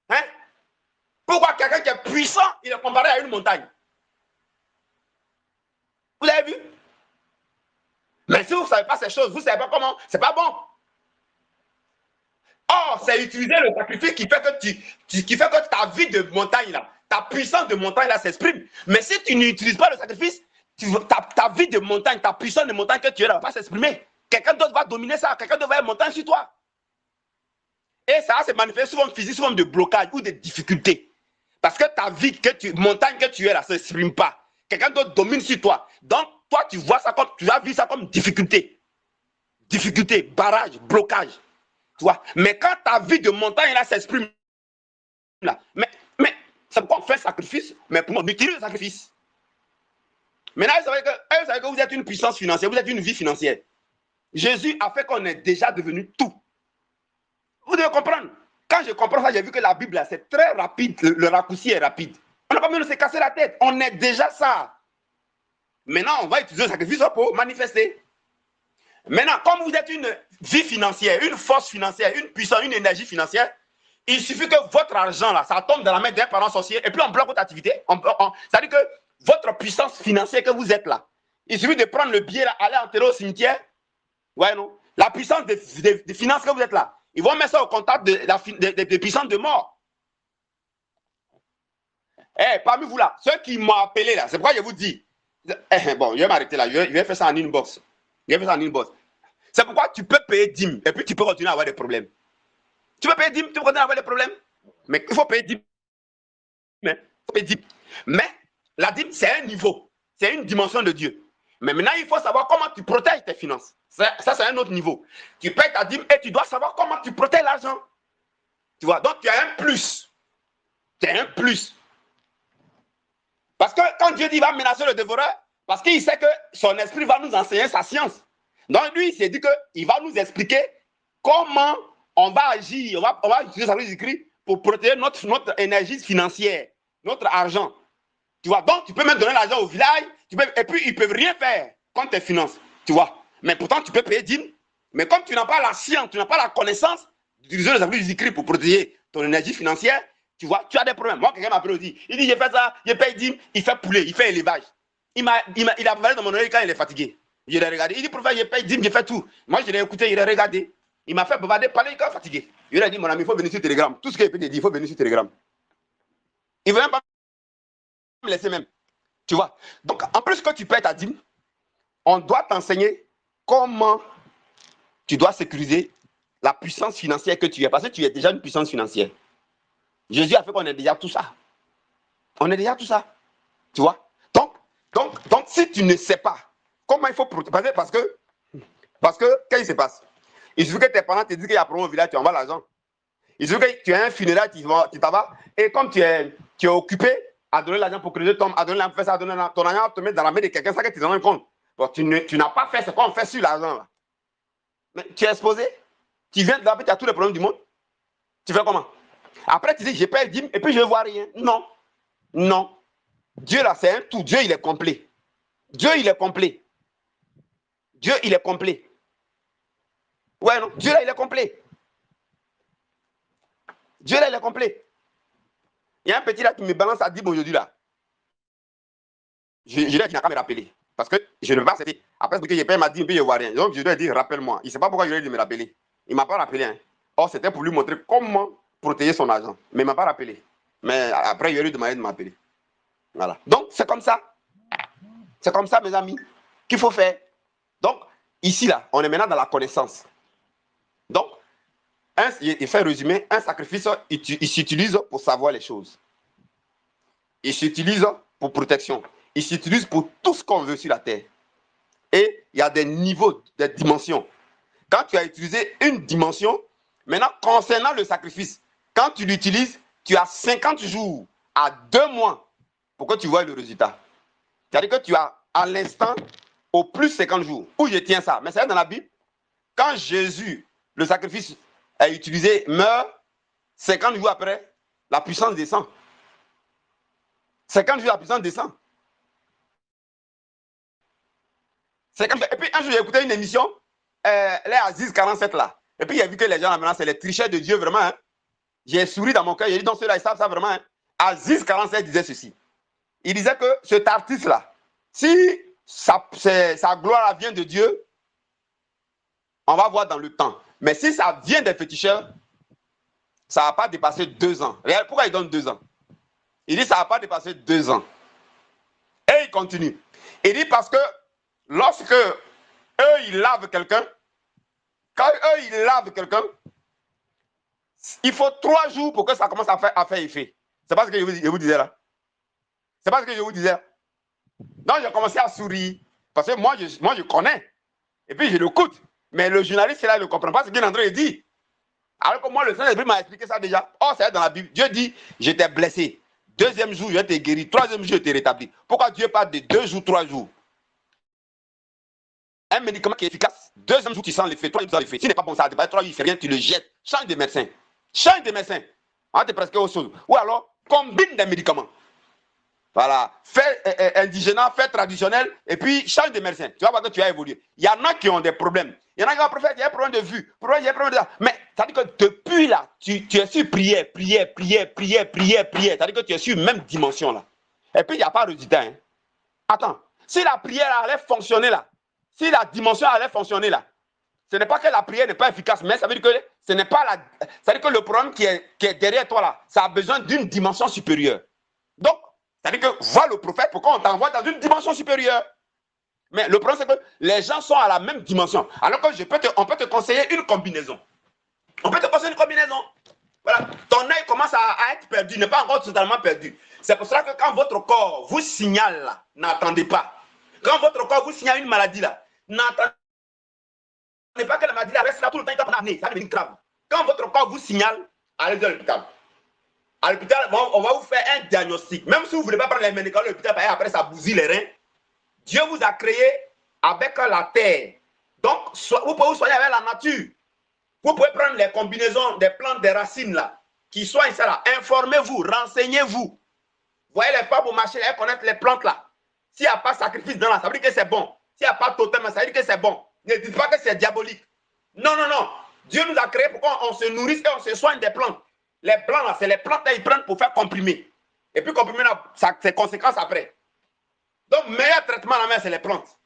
Hein? Pourquoi quelqu'un qui est puissant, il est comparé à une montagne? Vous avez vu? Mais si vous ne savez pas ces choses, vous ne savez pas comment, c'est pas bon. Or, c'est utiliser le sacrifice qui fait que ta vie de montagne, là, ta puissance de montagne, là, s'exprime. Mais si tu n'utilises pas le sacrifice, ta vie de montagne, ta puissance de montagne que tu es là, ne va pas s'exprimer. Quelqu'un d'autre va dominer ça, quelqu'un d'autre va être montagne sur toi. Et ça va se manifester sous forme physique, sous forme de blocage ou de difficulté. Parce que ta vie, montagne que tu es là, ne s'exprime pas. Quelqu'un d'autre domine sur toi. Donc, toi, tu vois ça comme, tu as vu ça comme difficulté. Difficulté, barrage, blocage. Tu vois. Mais quand ta vie de montagne là s'exprime, là, mais c'est pourquoi on fait sacrifice, mais pour on utilise le sacrifice. Maintenant, vous savez que vous êtes une puissance financière, vous êtes une vie financière. Jésus a fait qu'on est déjà devenu tout. Vous devez comprendre. Quand je comprends ça, j'ai vu que la Bible, c'est très rapide. Le raccourci est rapide. On n'a pas besoin de se casser la tête. On est déjà ça. Maintenant, on va utiliser le sacrifice pour manifester. Maintenant, comme vous êtes une vie financière, une force financière, une puissance, une énergie financière, il suffit que votre argent, là, ça tombe dans la main d'un parent sorcier et puis on bloque votre activité. C'est-à-dire que votre puissance financière que vous êtes là, il suffit de prendre le billet, là, aller enterrer au cimetière. Ouais, non. La puissance des finances que vous êtes là, ils vont mettre ça au contact des puissances de mort. Parmi vous là, ceux qui m'ont appelé là, c'est pourquoi je vous dis. Bon, je vais m'arrêter là, je vais faire ça en inbox. C'est pourquoi tu peux payer 10 000 et puis tu peux continuer à avoir des problèmes. Tu peux payer 10 000, tu peux continuer à avoir des problèmes. Mais il faut payer 10 000. Mais la dîme, c'est un niveau. C'est une dimension de Dieu. Mais maintenant, il faut savoir comment tu protèges tes finances. Ça c'est un autre niveau. Tu payes ta dîme et tu dois savoir comment tu protèges l'argent. Tu vois, donc tu as un plus. Tu as un plus. Parce que quand Dieu dit qu'il va menacer le dévoreur, parce qu'il sait que son esprit va nous enseigner sa science. Donc lui, il s'est dit qu'il va nous expliquer comment on va agir, on va utiliser sa écrit pour protéger notre énergie financière, notre argent. Tu vois, donc tu peux même donner l'argent au village, et puis ils ne peuvent rien faire contre tes finances. Tu vois, mais pourtant tu peux payer dîme. Mais comme tu n'as pas la science, tu n'as pas la connaissance d'utiliser les appuis écrits pour protéger ton énergie financière, tu vois, tu as des problèmes. Moi, quelqu'un m'a appelé aussi. Il dit, j'ai fait ça, je paye dîme, il fait poulet, il fait élevage. Il a parlé dans mon oreille quand il est fatigué. Je l'ai regardé. Il dit, pour faire, je paye dîme, je fais tout. Moi, je l'ai écouté, il a regardé. Il m'a fait bavarder, parler quand il est fatigué. Je lui ai dit, mon ami, il faut venir sur Telegram. Tout ce qu'il peut te dire, il faut venir sur Telegram. Il ne veut même pas me laisser même. Tu vois. Donc, en plus que tu payes ta dîme, on doit t'enseigner comment tu dois sécuriser la puissance financière que tu es. Parce que tu es déjà une puissance financière. Jésus a fait qu'on ait déjà tout ça. On est déjà tout ça. Tu vois. Donc, si tu ne sais pas comment il faut protéger, parce que qu'est-ce qui se passe? Il suffit que tes parents te disent qu'il y a un problème au village, tu envoies l'argent. Il suffit que tu as un funérail, tu t'en vas. Et comme tu es occupé à donner l'argent pour creuser ton, à donner l'argent, à donner ton argent, à te mettre dans la main de quelqu'un, ça que tu te rends compte. Bon, tu n'as pas fait ce qu'on fait sur l'argent. Mais tu es exposé. Tu viens de là, tu as tous les problèmes du monde. Tu fais comment? Après, tu dis, j'ai payé le dîme et puis je ne vois rien. Non. Non. Dieu, là, c'est un tout. Dieu, il est complet. Dieu, il est complet. Dieu, il est complet. Ouais, non. Dieu, là, il est complet. Dieu, là, il est complet. Il y a un petit là qui me balance à 10 aujourd'hui, là. Je lui ai dit qu'il n'a qu'à me rappeler. Parce que je ne vais pas accepter. Après, que j'ai payé ma dîme, puis je ne vois rien. Donc, je lui ai dit, rappelle-moi. Il ne sait pas pourquoi je lui ai dit de me rappeler. Il ne m'a pas rappelé. Hein. Or, c'était pour lui montrer comment protéger son argent. Mais il ne m'a pas rappelé. Mais après, je lui ai demandé de m'appeler. Voilà. Donc, c'est comme ça. C'est comme ça, mes amis, qu'il faut faire. Donc, ici, là, on est maintenant dans la connaissance. Donc, il fait résumer, un sacrifice, il s'utilise pour savoir les choses. Il s'utilise pour protection. Il s'utilise pour tout ce qu'on veut sur la terre. Et il y a des niveaux, des dimensions. Quand tu as utilisé une dimension, maintenant, concernant le sacrifice, quand tu l'utilises, tu as 50 jours à 2 mois pour que tu vois le résultat. C'est-à-dire que tu as à l'instant au plus 50 jours. Où je tiens ça? Mais c'est dans la Bible. Quand Jésus, le sacrifice est utilisé, meurt, 50 jours après, la puissance descend. 50 jours, la puissance descend. 50 jours. Et puis un jour, j'ai écouté une émission, les Aziz 47 là. Et puis il a vu que les gens là maintenant, c'est les tricheurs de Dieu vraiment. Hein. J'ai souri dans mon cœur, j'ai dit, dans ceux-là, ils savent ça vraiment. Hein. Aziz 47 disait ceci. Il disait que cet artiste-là, si sa gloire vient de Dieu, on va voir dans le temps. Mais si ça vient des féticheurs, ça ne va pas dépasser 2 ans. Regarde, pourquoi il donne 2 ans? Il dit ça ne va pas dépasser 2 ans. Et il continue. Il dit parce que lorsque eux, ils lavent quelqu'un, quand eux, ils lavent quelqu'un, il faut 3 jours pour que ça commence à faire effet. C'est pas ce que je vous disais là. C'est pas ce que je vous disais. Donc, j'ai commencé à sourire. Parce que moi, je connais. Et puis, je l'écoute. Mais le journaliste, là, il ne comprend pas ce qu'il est en train de dire. Alors que moi, le Saint-Esprit m'a expliqué ça déjà. Oh, c'est dans la Bible. Dieu dit, je t'ai blessé. Deuxième jour, je t'ai guéri. Troisième jour, je t'ai rétabli. Pourquoi Dieu parle de 2 jours, 3 jours? Un médicament qui est efficace, deuxième jour, tu sens l'effet. Troisième jour, tu sens l'effet. Si n'est pas bon, ça ne pas 3 jours, il ne fait rien, tu le jettes. Change de médecin. Change de médecin. On te presque autre chose. Ou alors, combine des médicaments. Voilà. Fais indigénat, fais traditionnel, et puis change de médecin. Tu vas voir que tu as évolué. Il y en a qui ont des problèmes. Il y en a qui ont des problèmes de vue. Il y a un problème de... Mais ça veut dire que depuis là, tu es sur prière. Ça veut dire que tu es sur même dimension là. Et puis il n'y a pas de résultat. Hein. Attends, si la prière allait fonctionner là, si la dimension allait fonctionner là, ce n'est pas que la prière n'est pas efficace, mais ça veut dire que ce n'est pas la... Ça veut dire que le problème qui est derrière toi là, ça a besoin d'une dimension supérieure. Donc, ça veut dire que vois le prophète, pourquoi on t'envoie dans une dimension supérieure? Mais le problème, c'est que les gens sont à la même dimension. Alors que on peut te conseiller une combinaison. On peut te conseiller une combinaison. Voilà. Ton œil commence à être perdu, n'est pas encore totalement perdu. C'est pour ça que quand votre corps vous signale là, n'attendez pas. Quand votre corps vous signale une maladie là, n'attendez pas que la maladie là reste là tout le temps, ça va devenir grave. Quand votre corps vous signale, allez à l'hôpital. À l'hôpital, on va vous faire un diagnostic. Même si vous ne voulez pas prendre les médicaments à l'hôpital, après ça bousille les reins. Dieu vous a créé avec la terre. Donc, vous pouvez vous soigner avec la nature. Vous pouvez prendre les combinaisons des plantes, des racines là, qui soignent ça là. Informez-vous, renseignez-vous. Voyez les femmes au marché, elles connaissent les plantes là. S'il n'y a pas de sacrifice dans là, ça veut dire que c'est bon. S'il n'y a pas de totem, ça veut dire que c'est bon. Ne dites pas que c'est diabolique. Non, non, non. Dieu nous a créé pour qu'on se nourrisse et on se soigne des plantes. Les blancs là, c'est les plantes qu'ils prennent pour faire comprimer. Et puis comprimer là, ça ses conséquences après. Donc, meilleur traitement à la main, c'est les plantes.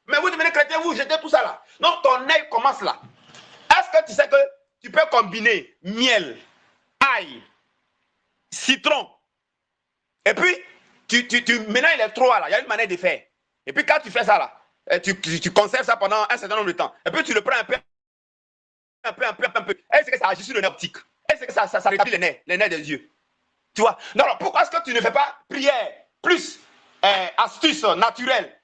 Mais vous devenez chrétien, vous jetez tout ça là. Donc, ton œil commence là. Est-ce que tu sais que tu peux combiner miel, ail, citron, et puis tu mélanges les trois là. Il y a une manière de faire. Et puis quand tu fais ça là, tu conserves ça pendant un certain nombre de temps. Et puis tu le prends un peu. Est-ce que ça agit sur le nerf optique? Est-ce que ça rétablit les nerfs des yeux? Tu vois? Non, non, pourquoi est-ce que tu ne fais pas prière plus astuce naturelle,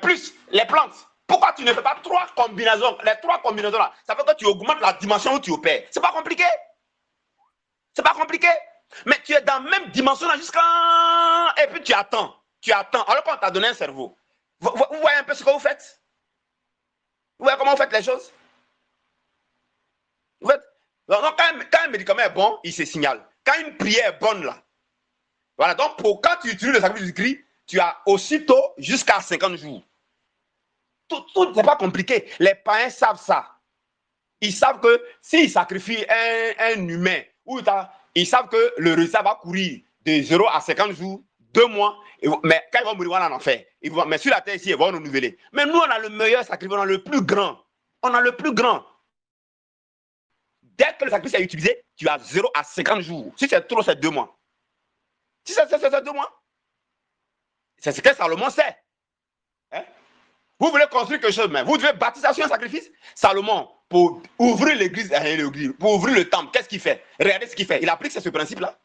plus les plantes? Pourquoi tu ne fais pas 3 combinaisons? Les 3 combinaisons là, ça fait que tu augmentes la dimension où tu opères. C'est pas compliqué. C'est pas compliqué. Mais tu es dans la même dimension là jusqu'à... Et puis tu attends. Tu attends. Alors qu'on t'a donné un cerveau. Vous voyez un peu ce que vous faites? Vous voyez comment vous faites les choses? Vous faites... Donc, quand un médicament est bon, il se signale. Quand une prière est bonne là, voilà. Donc, quand tu utilises le sacrifice du Christ, tu as aussitôt jusqu'à 50 jours. Tout n'est pas compliqué. Les païens savent ça. Ils savent que s'ils sacrifient un humain, ils savent que le résultat va courir de 0 à 50 jours, 2 mois. Mais quand ils vont mourir, on en fait. Mais sur la terre ici, ils vont nous renouveler. Mais nous, on a le meilleur sacrifice, on a le plus grand. On a le plus grand. Dès que le sacrifice est utilisé, tu as 0 à 50 jours. Si c'est trop, c'est 2 mois. Si c'est 2 mois. C'est ce que Salomon sait. Hein? Vous voulez construire quelque chose, mais vous devez bâtir ça sur un sacrifice. Salomon, pour ouvrir l'église, pour ouvrir le temple, qu'est-ce qu'il fait? Regardez ce qu'il fait. Il applique ce principe-là.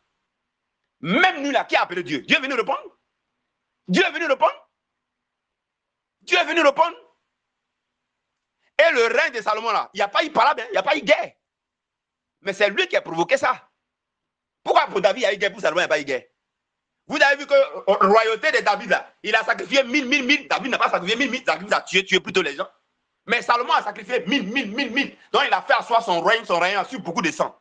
Même nous là, qui a appelé Dieu? Dieu est venu répondre. Dieu est venu répondre. Dieu est venu répondre. Et le règne de Salomon là, il n'y a pas eu palabre, il n'y a pas eu guerre. Mais c'est lui qui a provoqué ça. Pourquoi pour David il y a eu guerre, pour Salomon il n'y a pas eu guerre? Vous avez vu que la royauté de David, là, il a sacrifié 1000. David n'a pas sacrifié 1000. David a tué plutôt les gens. Mais Salomon a sacrifié 1000. Donc il a fait asseoir son règne sur beaucoup de sang.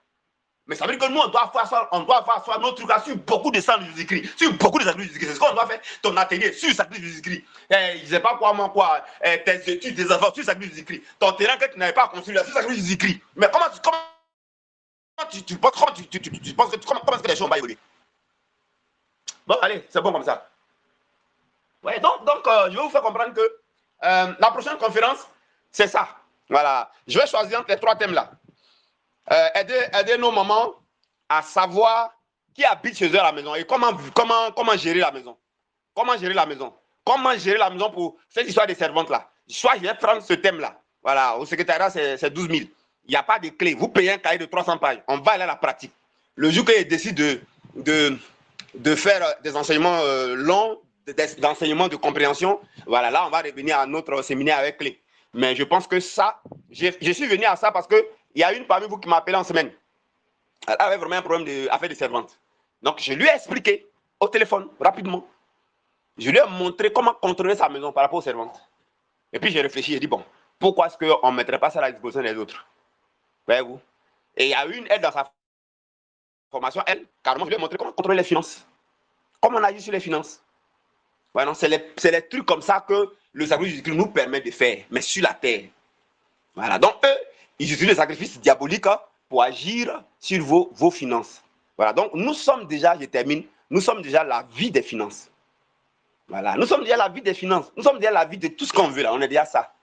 Mais ça veut dire que nous, on doit faire asseoir notre truc sur beaucoup de sang de Jésus-Christ. Sur beaucoup de sacrifices de Jésus-Christ. C'est ce qu'on doit faire. Ton atelier sur le sacrifice de Jésus-Christ. Je ne sais pas quoi. Tes études, tes enfants sur le sacrifice de Jésus-Christ. Ton terrain que tu n'avais pas construit sur le sacrifice de Jésus-Christ. Mais comment tu penses que les choses vont pas évoluer? Bon, allez, c'est bon comme ça. Ouais, donc je vais vous faire comprendre que la prochaine conférence, c'est ça. Voilà. Je vais choisir entre les 3 thèmes là. Aider nos mamans à savoir qui habite chez eux à la maison et comment gérer la maison. Comment gérer la maison. Comment gérer la maison pour cette histoire des servantes là. Soit je vais prendre ce thème là. Voilà, au secrétariat, c'est 12 000. Il n'y a pas de clé. Vous payez un cahier de 300 pages. On va aller à la pratique. Le jour qu'ils décident de faire des enseignements longs, d'enseignements de compréhension. Voilà, là, on va revenir à notre séminaire avec clé. Mais je pense que ça, je suis venu à ça parce qu'il y a une parmi vous qui m'a appelé en semaine. Elle avait vraiment un problème d'affaires de servante. Donc, je lui ai expliqué au téléphone, rapidement. Je lui ai montré comment contrôler sa maison par rapport aux servantes. Et puis, j'ai réfléchi, j'ai dit, bon, pourquoi est-ce qu'on ne mettrait pas ça à la disposition des autres? Voyez-vous? Et il y a une aide dans sa formation, elle, carrément, je lui ai montré comment contrôler les finances. Comment on agit sur les finances. Ouais, non, c'est les trucs comme ça que le sacrifice du Christ nous permet de faire, mais sur la terre. Voilà, donc eux, ils utilisent les sacrifices diaboliques pour agir sur vos finances. Voilà, donc nous sommes déjà, je termine, nous sommes déjà la vie des finances. Voilà, nous sommes déjà la vie des finances. Nous sommes déjà la vie de tout ce qu'on veut là, on est déjà ça.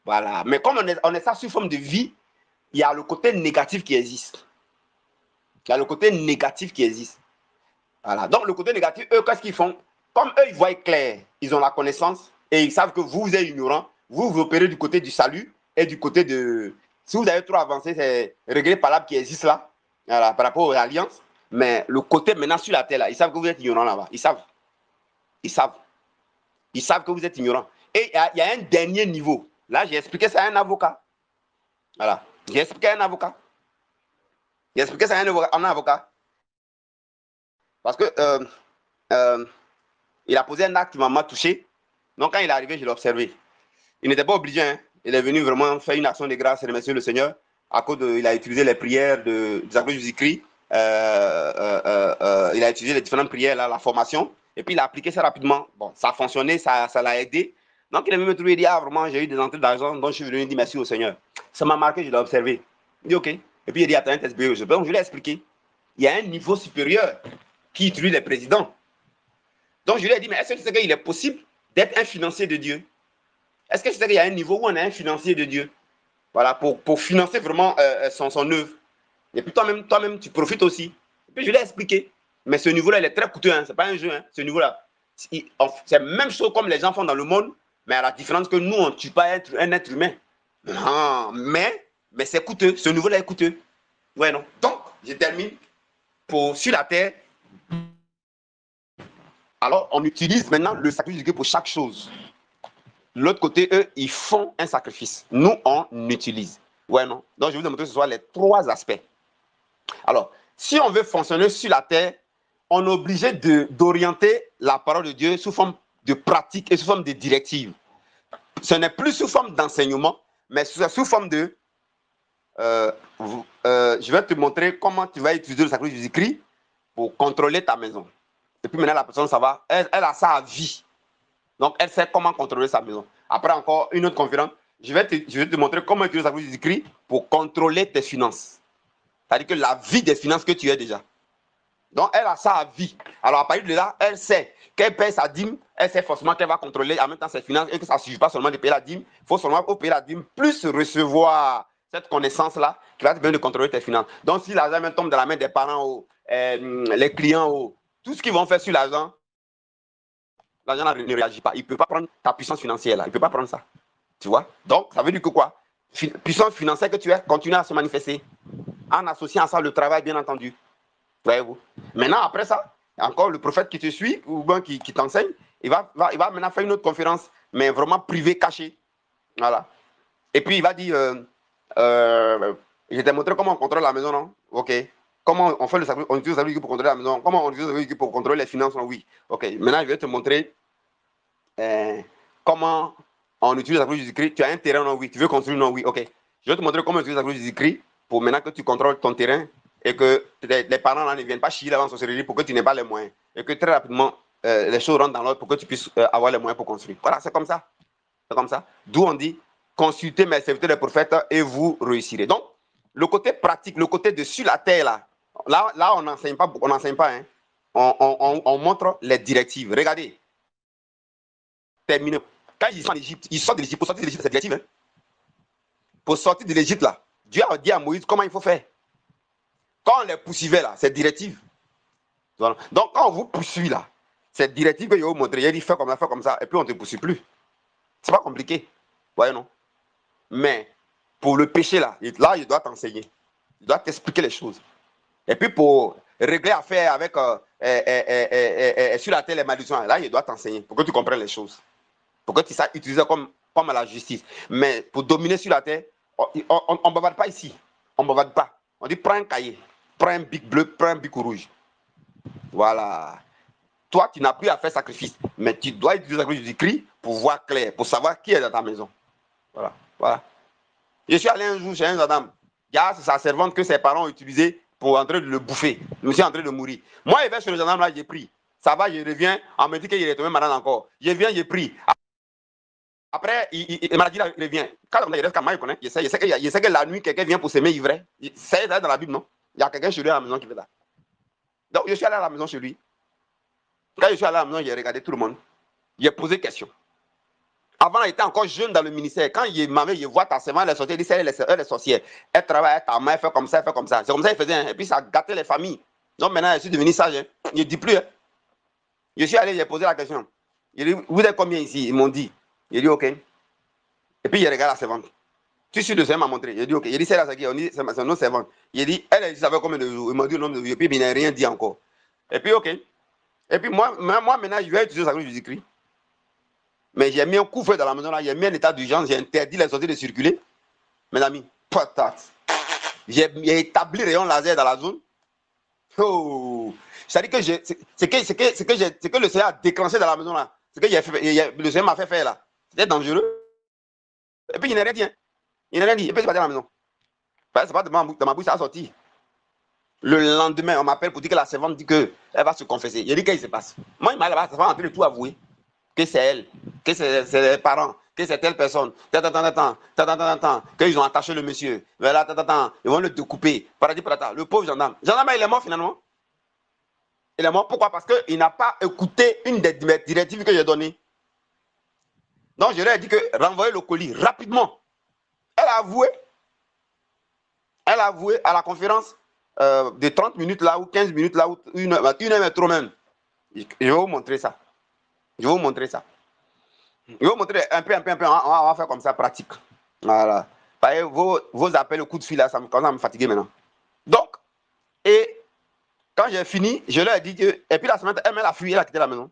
Voilà, mais comme on est ça sous forme de vie, il y a le côté négatif qui existe. Il y a le côté négatif qui existe. Voilà, donc le côté négatif, eux, qu'est-ce qu'ils font? Comme eux, ils voient clair, ils ont la connaissance et ils savent que vous êtes ignorant, vous opérez du côté du salut et du côté de... Si vous avez trop avancé, c'est régler par là qui existe là, voilà, par rapport aux alliances, mais le côté maintenant sur la terre, là, ils savent que vous êtes ignorant là-bas. Ils savent. Ils savent. Ils savent que vous êtes ignorant. Et il y a un dernier niveau. Là, j'ai expliqué ça à un avocat. Voilà. J'ai expliqué à un avocat. J'ai expliqué ça à un avocat. Parce que il a posé un acte qui m'a touché. Donc, quand il est arrivé, je l'ai observé. Il n'était pas obligé. Hein. Il est venu vraiment faire une action de grâce et remercier le Seigneur. À cause il a utilisé les prières de Jésus-Christ. Il a utilisé les différentes prières, là, la formation. Et puis, il a appliqué ça rapidement. Bon, ça a fonctionné, ça l'a aidé. Donc, il est venu me trouver et dit, ah, vraiment, j'ai eu des entrées d'argent, donc je suis venu dire merci au Seigneur. Ça m'a marqué, je l'ai observé. Il dit, OK. Et puis, il dit, attends, donc, je l'ai expliqué. Il y a un niveau supérieur qui utilise les présidents. Donc, je lui ai dit, mais est-ce que tu sais qu'il est possible d'être un financier de Dieu? Est-ce que tu sais qu'il y a un niveau où on est un financier de Dieu? Voilà, pour financer vraiment son œuvre. Et puis toi-même, tu profites aussi. Et puis je l'ai expliqué. Mais ce niveau-là, il est très coûteux. Hein. Ce n'est pas un jeu, hein, ce niveau-là. C'est la même chose comme les gens font dans le monde, mais à la différence que nous, on ne tue pas un être humain. Non, mais c'est coûteux. Ce niveau-là est coûteux. Ouais, non. Donc, je termine. Sur la terre, alors on utilise maintenant le sacrifice de Dieu pour chaque chose. De l'autre côté, eux, ils font un sacrifice. Nous, on utilise. Ouais, non. Donc, je vais vous montrer ce soir les trois aspects. Alors, si on veut fonctionner sur la terre, on est obligé d'orienter la parole de Dieu sous forme de pratique et sous forme de directive. Ce n'est plus sous forme d'enseignement, mais sous forme de... je vais te montrer comment tu vas utiliser le sacrifice de Jésus-Christ pour contrôler ta maison. Et puis maintenant, la personne, ça va. Elle a ça à vie. Donc, elle sait comment contrôler sa maison. Après, encore une autre conférence, je vais te montrer comment utiliser le sacrifice de Jésus-Christ pour contrôler tes finances. C'est-à-dire que la vie des finances que tu as déjà. Donc, elle a ça à vie. Alors, à partir de là, elle sait qu'elle paye sa dîme, elle sait forcément qu'elle va contrôler en même temps ses finances et que ça ne suffit pas seulement de payer la dîme. Il faut seulement payer la dîme, plus recevoir cette connaissance-là qui va te permettre de contrôler tes finances. Donc, si l'argent tombe dans la main des parents, les clients, tout ce qu'ils vont faire sur l'argent, l'argent ne réagit pas. Il ne peut pas prendre ta puissance financière là. Il ne peut pas prendre ça. Tu vois? Donc, ça veut dire que quoi? Puissance financière que tu as continue à se manifester. En associant à ça le travail, bien entendu. Voyez-vous? Maintenant, après ça, encore le prophète qui te suit ou bien qui t'enseigne, il va maintenant faire une autre conférence, mais vraiment privée, cachée. Voilà. Et puis, il va dire, je t'ai montré comment on contrôle la maison, non? OK. Comment on fait on utilise le sacrifice pour contrôler la maison? Comment on utilise le sacrifice pour contrôler les finances? Non? Oui. OK. Maintenant, je vais te montrer comment on utilise le sacrifice de Jésus-Christ. Tu as un terrain? Non? Oui. Tu veux construire? Non? Oui. OK. Je vais te montrer comment on utilise le sacrifice de Jésus-Christ pour maintenant que tu contrôles ton terrain et que les parents là, ne viennent pas chier avant sorcellerie pour que tu n'aies pas les moyens. Et que très rapidement, les choses rentrent dans l'ordre pour que tu puisses avoir les moyens pour construire. Voilà, c'est comme ça. C'est comme ça. D'où on dit, consultez mes serviteurs les prophètes et vous réussirez. Donc, le côté pratique, le côté de sur la terre, là on n'enseigne pas, hein. On montre les directives. Regardez. Terminé. Quand ils sont en Égypte, ils sortent de l'Égypte. Pour sortir de l'Égypte, c'est directive. Hein. Pour sortir de l'Égypte, là, Dieu a dit à Moïse comment il faut faire. Quand on les poursuivait, là, c'est directive. Voilà. Donc, quand on vous poursuit, là, c'est directive que je vais vous montrer. Il dit, fais comme ça, et puis on ne te poursuit plus. C'est pas compliqué. Voyez, non? Mais, pour le péché, là, il doit t'enseigner. Il doit t'expliquer les choses. Et puis, pour régler affaire avec sur la terre les malédictions. Là, il doit t'enseigner pour que tu comprennes les choses. Pour que tu saches utiliser comme la justice. Mais pour dominer sur la terre, on ne bavarde pas ici. On ne bavarde pas. On dit prends un cahier, prends un bic bleu, prends un bic rouge. Voilà. Toi, tu n'as plus à faire sacrifice. Mais tu dois utiliser la sacrifice du Christ pour voir clair, pour savoir qui est dans ta maison. Voilà. Voilà. Je suis allé un jour chez un gendarme. C'est sa servante que ses parents ont utilisée pour entrer de le bouffer. Le monsieur est en train de mourir. Moi, je vais chez le gendarme là, j'ai pris. Ça va, je reviens. On me dit qu'il est tombé malade encore. Je viens, j'ai pris. Après, il m'a dit, il revient. Quand il reste comme moi, il connaît. Je sais que la nuit, quelqu'un vient pour s'aimer ivraie. C'est dans la Bible, non? Il y a quelqu'un chez lui à la maison qui fait ça. Donc, je suis allé à la maison chez lui. Quand je suis allé à la maison, j'ai regardé tout le monde. J'ai posé des questions. Avant, il était encore jeune dans le ministère. Quand il m'avait, il voit ta servante, elle est sortie, il dit, elle est sorcière. Elle travaille, ta main, elle fait comme ça, elle fait comme ça. C'est comme ça qu'il faisait. Hein. Et puis, ça gâtait les familles. Donc, maintenant, je suis devenu sage. Hein. Je ne dis plus. Hein. Je suis allé, j'ai posé la question. Il dit, vous êtes combien ici? Ils m'ont dit. Il dit, OK. Et puis, il regarde la servante. Tu suis de ça, il m'a montré. Il dit, OK. Il dit, c'est là, c'est qui? On dit, c'est notre servante. Il dit, elle savait combien de jours? Il m'a dit le nombre de jours. Et puis, il n'a rien dit encore. Et puis, OK. Et puis, moi maintenant, je vais utiliser ça que Jésus-Christ. Mais j'ai mis un coup-feu dans la maison là, j'ai mis un état d'urgence, j'ai interdit les sorties de circuler. Mes amis, patate. J'ai établi rayon laser dans la zone. Oh, c'est-à-dire que ce que le Seigneur a déclenché dans la maison là, ce que le Seigneur m'a fait faire là, c'était dangereux. Et puis il n'a rien dit. Hein. Il n'a rien dit. Et puis il est parti dans la maison. C'est pas dans ma bouche, ça a sorti. Le lendemain, on m'appelle pour dire que la servante dit qu'elle va se confesser. Il dit qu'est-ce qui se passe. Moi, il m'a là-bas, ça va en train de tout avouer. Que c'est elle, que c'est les parents, que c'est telle personne, qu'ils ont attaché le monsieur, voilà, ils vont le découper, paradis, paradis. Le pauvre gendarme. Gendarme, il est mort finalement. Il est mort, pourquoi? Parce qu'il n'a pas écouté une des directives que j'ai données. Donc je lui ai dit que renvoyer le colis rapidement. Elle a avoué à la conférence de 30 minutes là, ou 15 minutes là, ou une heure mais trop même. Je vais vous montrer ça. Je vais vous montrer ça. Je vais vous montrer un peu. On va faire comme ça, pratique. Voilà. Vos appels, le coup de fil, là, ça commence à me fatiguer maintenant. Donc, et quand j'ai fini, je leur ai dit que. Et puis la semaine, elle a fui, elle a quitté la maison.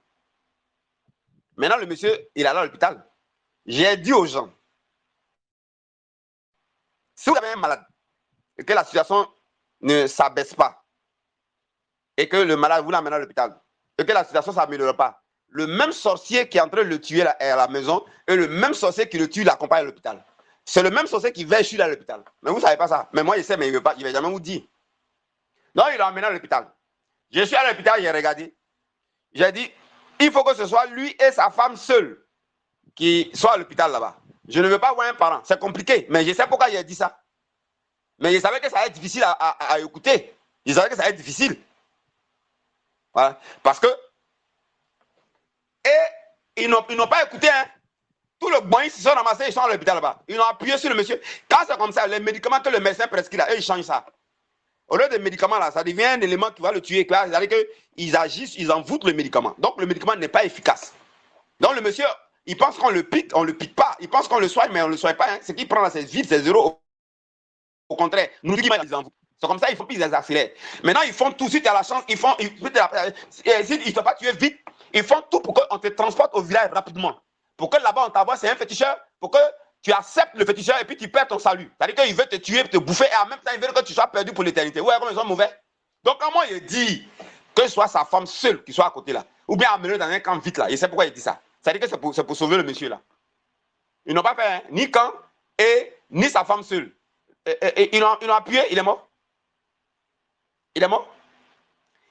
Maintenant, le monsieur, il est allé à l'hôpital. J'ai dit aux gens, si vous avez un malade, et que la situation ne s'abaisse pas, et que le malade, vous l'amenez à l'hôpital, et que la situation ne s'améliore pas, le même sorcier qui est en train de le tuer à la maison et le même sorcier qui le tue l'accompagne à l'hôpital. C'est le même sorcier qui va chuter à l'hôpital. Mais vous ne savez pas ça. Mais moi, je sais, mais il ne va jamais vous dire. Donc, il l'a emmené à l'hôpital. Je suis à l'hôpital, j'ai regardé. J'ai dit, il faut que ce soit lui et sa femme seuls qui soient à l'hôpital là-bas. Je ne veux pas voir un parent. C'est compliqué, mais je sais pourquoi il a dit ça. Mais je savais que ça allait être difficile à écouter. Je savais que ça allait être difficile. Voilà. Parce que et ils n'ont pas écouté. Hein. Tout le bon, ils se sont ramassés, ils sont à l'hôpital là-bas. Ils ont appuyé sur le monsieur. Quand c'est comme ça, les médicaments que le médecin prescrit là, eux, ils changent ça. Au lieu des médicaments là, ça devient un élément qui va le tuer. C'est-à-dire qu'ils agissent, ils envoûtent le médicament. Donc le médicament n'est pas efficace. Donc le monsieur, il pense qu'on le pique, on ne le pique pas. Il pense qu'on le soigne, mais on ne le soigne pas. Hein. Ce qu'il prend là, c'est vide, c'est zéro. Au contraire, nous disons qu'ils envoûtent. C'est comme ça, il faut qu'ils accélèrent. Maintenant, ils font tout, si tu as la chance, s'ils ne t'ont pas tué vite, ils font tout pour qu'on te transporte au village rapidement. Pour que là-bas, on t'envoie, c'est un féticheur, pour que tu acceptes le féticheur et puis tu perds ton salut. C'est-à-dire qu'il veut te tuer, te bouffer, et en même temps, il veut que tu sois perdu pour l'éternité. Ouais, comme ils sont mauvais. Donc, comment il dit que ce soit sa femme seule qui soit à côté là, ou bien amener dans un camp vite là, il sait pourquoi il dit ça. C'est-à-dire que c'est pour sauver le monsieur là. Ils n'ont pas fait hein, ni camp et ni sa femme seule. Ils l'ont appuyé, il est mort. Il est mort.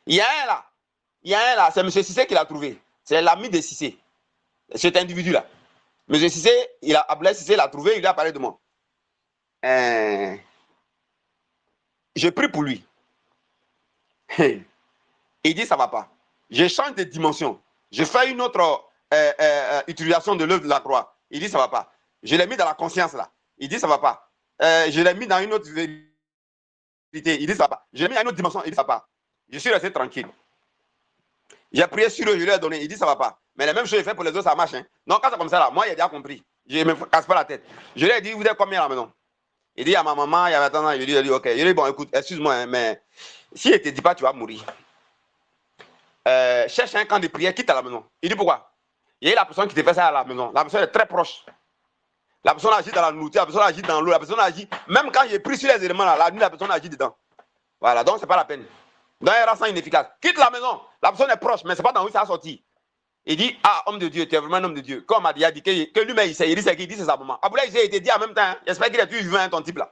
Il y a un là, c'est M. Cissé qui l'a trouvé. C'est l'ami de Cissé. Cet individu-là. M. Cissé, Ablaï Cissé l'a trouvé, il a parlé de moi. J'ai pris pour lui. Il dit ça ne va pas. Je change de dimension. Je fais une autre utilisation de l'œuvre de la croix. Il dit ça ne va pas. Je l'ai mis dans la conscience là. Il dit ça ne va pas. Je l'ai mis dans une autre vérité. Il dit ça ne va pas. Je l'ai mis dans une autre dimension. Il dit ça ne va pas. Je suis resté tranquille. J'ai prié sur eux, je lui ai donné. Il dit ça ne va pas. Mais la même chose, il fait pour les autres, ça marche. Hein. Donc quand c'est comme ça là, moi, il a déjà compris. Je ne me casse pas la tête. Je lui ai dit, vous êtes combien à la maison? Il dit à ma maman, il y avait attends, je lui ai dit, ok. Je lui ai dit, bon, écoute, excuse-moi, hein, mais si elle ne te dit pas, tu vas mourir. Cherche un camp de prière, quitte à la maison. Il dit pourquoi? Il y a la personne qui te fait ça à la maison. La personne est très proche. La personne agit dans la nourriture, la personne agit dans l'eau, la personne agit. Même quand j'ai pris sur les éléments là, la nuit, la personne agit dedans. Voilà, donc c'est pas la peine. Donc elle rend ça inefficace. Quitte la maison. La personne est proche, mais c'est pas dans où ça a sorti. Il dit, ah, homme de Dieu, tu es vraiment un homme de Dieu. Comme on a dit que lui-même, il sait, il dit c'est qui, il dit c'est sa maman. Aboula, il était dit en même temps, hein. J'espère qu'il a toujours vu ton type là.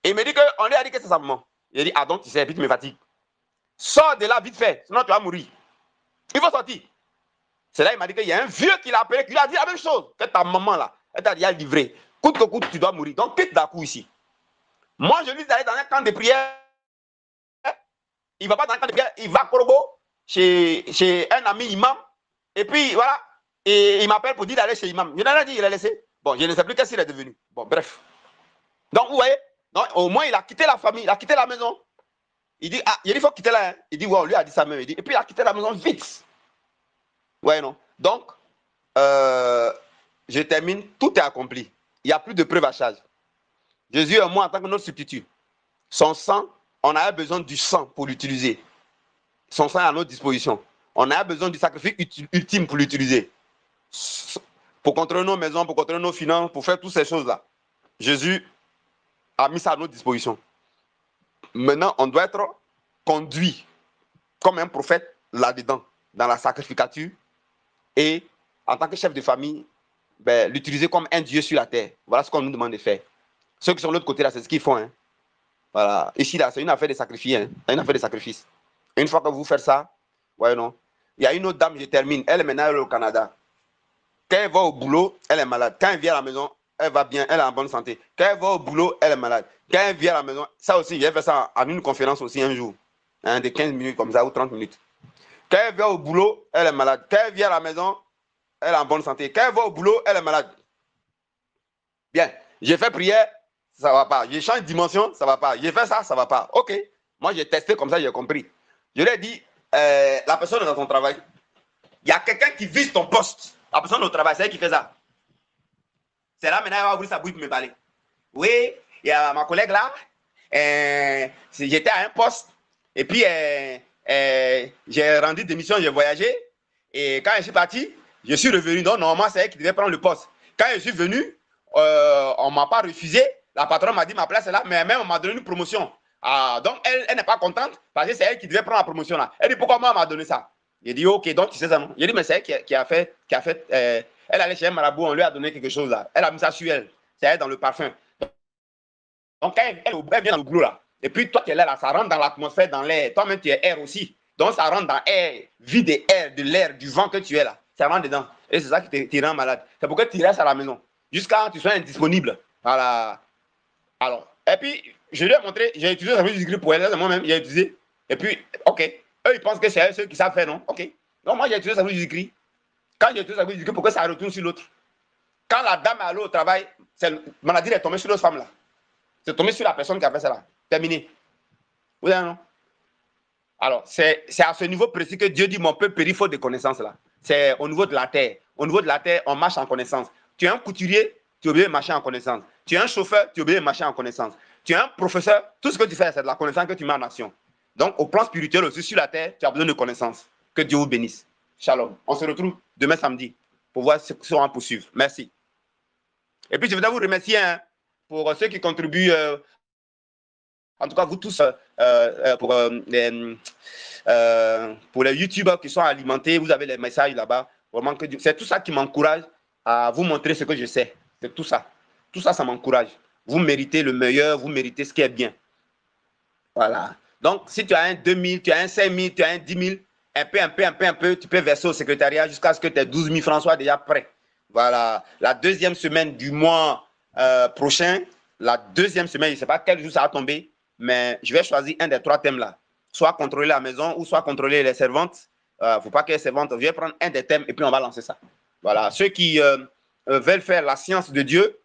Et il me dit qu'on lui a dit que c'est sa maman. Il dit, ah donc tu sais, puis tu me fatigues. Sors de là vite fait, sinon tu vas mourir. Il faut sortir. C'est là il m'a dit qu'il y a un vieux qui l'a appelé, qui lui a dit la même chose que ta maman là. Elle t'a dit à livrer. Coûte que coûte, tu dois mourir. Donc quitte d'un coup ici. Moi, je lui dis d'aller dans un camp de prière. Il ne va pas dans un camp de prière, il va à Korobo, chez un ami imam. Et puis voilà. Et il m'appelle pour dire d'aller chez l'imam. Je l'ai dit, il a laissé. Bon, je ne sais plus qu'est-ce qu'il est devenu. Bon, bref. Donc, vous voyez, donc, au moins, il a quitté la famille, il a quitté la maison. Il dit, ah, il faut quitter là. Hein. Il dit, ouais, lui a dit ça même. Il dit, et puis il a quitté la maison vite. Ouais, non. Donc, je termine, tout est accompli. Il n'y a plus de preuve à charge. Jésus et moi, en tant que notre substitut, son sang, on avait besoin du sang pour l'utiliser. Son sang est à notre disposition. On a besoin du sacrifice ultime pour l'utiliser. Pour contrôler nos maisons, pour contrôler nos finances, pour faire toutes ces choses-là. Jésus a mis ça à notre disposition. Maintenant, on doit être conduit comme un prophète là-dedans, dans la sacrificature, et en tant que chef de famille, ben, l'utiliser comme un Dieu sur la terre. Voilà ce qu'on nous demande de faire. Ceux qui sont de l'autre côté, là, c'est ce qu'ils font. Hein. Voilà. Ici, là, c'est une affaire de sacrifice. Hein. C'est une affaire de sacrifice. Et une fois que vous faites ça, ouais, non. Il y a une autre dame, je termine. Elle est maintenant au Canada. Quand elle va au boulot, elle est malade. Quand elle vient à la maison, elle va bien, elle est en bonne santé. Quand elle va au boulot, elle est malade. Quand elle vient à la maison, ça aussi, j'ai fait ça en une conférence aussi un jour. Hein, de 15 minutes comme ça ou 30 minutes. Quand elle vient au boulot, elle est malade. Quand elle vient à la maison, elle est en bonne santé. Quand elle va au boulot, elle est malade. Bien, j'ai fait prière, ça ne va pas. J'ai changé de dimension, ça ne va pas. J'ai fait ça, ça ne va pas. Ok. Moi, j'ai testé comme ça, j'ai compris. Je lui ai dit, la personne est dans son travail. Il y a quelqu'un qui vise ton poste. La personne au travail, c'est elle qui fait ça. C'est là maintenant, elle va ouvrir sa bouche pour me parler. Oui, il y a ma collègue là. J'étais à un poste. Et puis, j'ai rendu démission, j'ai voyagé. Et quand je suis parti, je suis revenu. Donc, normalement, c'est elle qui devait prendre le poste. Quand je suis venu, on ne m'a pas refusé. La patronne m'a dit ma place est là, mais même on m'a donné une promotion. Ah, donc, elle n'est pas contente parce que c'est elle qui devait prendre la promotion là. Elle dit pourquoi moi, elle m'a donné ça? J'ai dit ok, donc tu sais ça non? J'ai dit mais c'est elle qui a fait. Elle allait chez un marabout, on lui a donné quelque chose là. Elle a mis ça sur elle. C'est elle dans le parfum. Donc, quand elle vient dans le boulot là, et puis toi tu es là, ça rentre dans l'atmosphère, dans l'air. Toi-même tu es air aussi. Donc, ça rentre dans l'air, vide et air, de l'air, du vent que tu es là. Ça rentre dedans. Et c'est ça qui te rend malade. C'est pourquoi tu restes à la maison. Jusqu'à ce que tu sois indisponible. Voilà. Alors, et puis, je lui ai montré, j'ai utilisé le service du gris pour elle, moi-même, j'ai utilisé. Et puis, ok. Eux, ils pensent que c'est ceux qui savent faire, non? Ok. Donc, moi, j'ai utilisé le service du gris. Quand j'ai utilisé le service du gris, pourquoi ça retourne sur l'autre? Quand la dame est allée au travail, maladie est tombée sur l'autre femme là. C'est tombé sur la personne qui a fait ça là. Terminé. Vous savez, non? Alors, c'est à ce niveau précis que Dieu dit mon peuple périt faute de connaissances là. C'est au niveau de la terre. Au niveau de la terre, on marche en connaissance. Tu es un couturier, tu es obligé de marcher en connaissance. Tu es un chauffeur, tu es obligé de marcher en connaissance. Tu es un professeur, tout ce que tu fais, c'est de la connaissance que tu mets en action. Donc, au plan spirituel aussi, sur la terre, tu as besoin de connaissances. Que Dieu vous bénisse. Shalom. On se retrouve demain samedi pour voir ce qu'on va poursuivre. Merci. Et puis, je voudrais vous remercier hein, pour ceux qui contribuent, en tout cas, vous tous, pour les youtubeurs qui sont alimentés, vous avez les messages là-bas. Vraiment que c'est tout ça qui m'encourage à vous montrer ce que je sais. C'est tout ça. Tout ça, ça m'encourage. Vous méritez le meilleur, vous méritez ce qui est bien. Voilà. Donc, si tu as un 2000, tu as un 5000, tu as un 10 000, un peu, tu peux verser au secrétariat jusqu'à ce que tes 12 000 francs soient déjà prêts. Voilà. La deuxième semaine du mois prochain, la deuxième semaine, je ne sais pas quel jour ça va tomber, mais je vais choisir un des trois thèmes là. Soit contrôler la maison ou soit contrôler les servantes. Il ne faut pas que les servantes. Je vais prendre un des thèmes et puis on va lancer ça. Voilà. Ceux qui veulent faire la science de Dieu,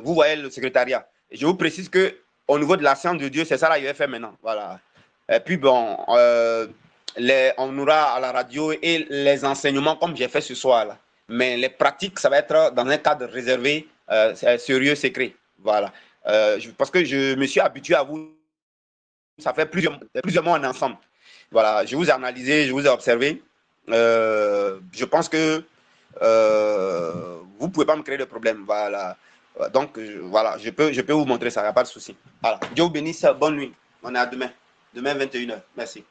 vous voyez le secrétariat. Je vous précise que au niveau de la science de Dieu, c'est ça là que je vais faire maintenant. Voilà. Et puis bon, on aura à la radio et les enseignements comme j'ai fait ce soir là. Mais les pratiques, ça va être dans un cadre réservé, sérieux, secret. Voilà. Parce que je me suis habitué à vous. Ça fait plusieurs mois ensemble. Voilà, je vous ai analysé, je vous ai observé. Je pense que vous ne pouvez pas me créer de problème. Voilà. Donc, voilà, je peux vous montrer ça, il n'y a pas de souci. Voilà. Dieu vous bénisse, bonne nuit. On est à demain. Demain, 21h. Merci.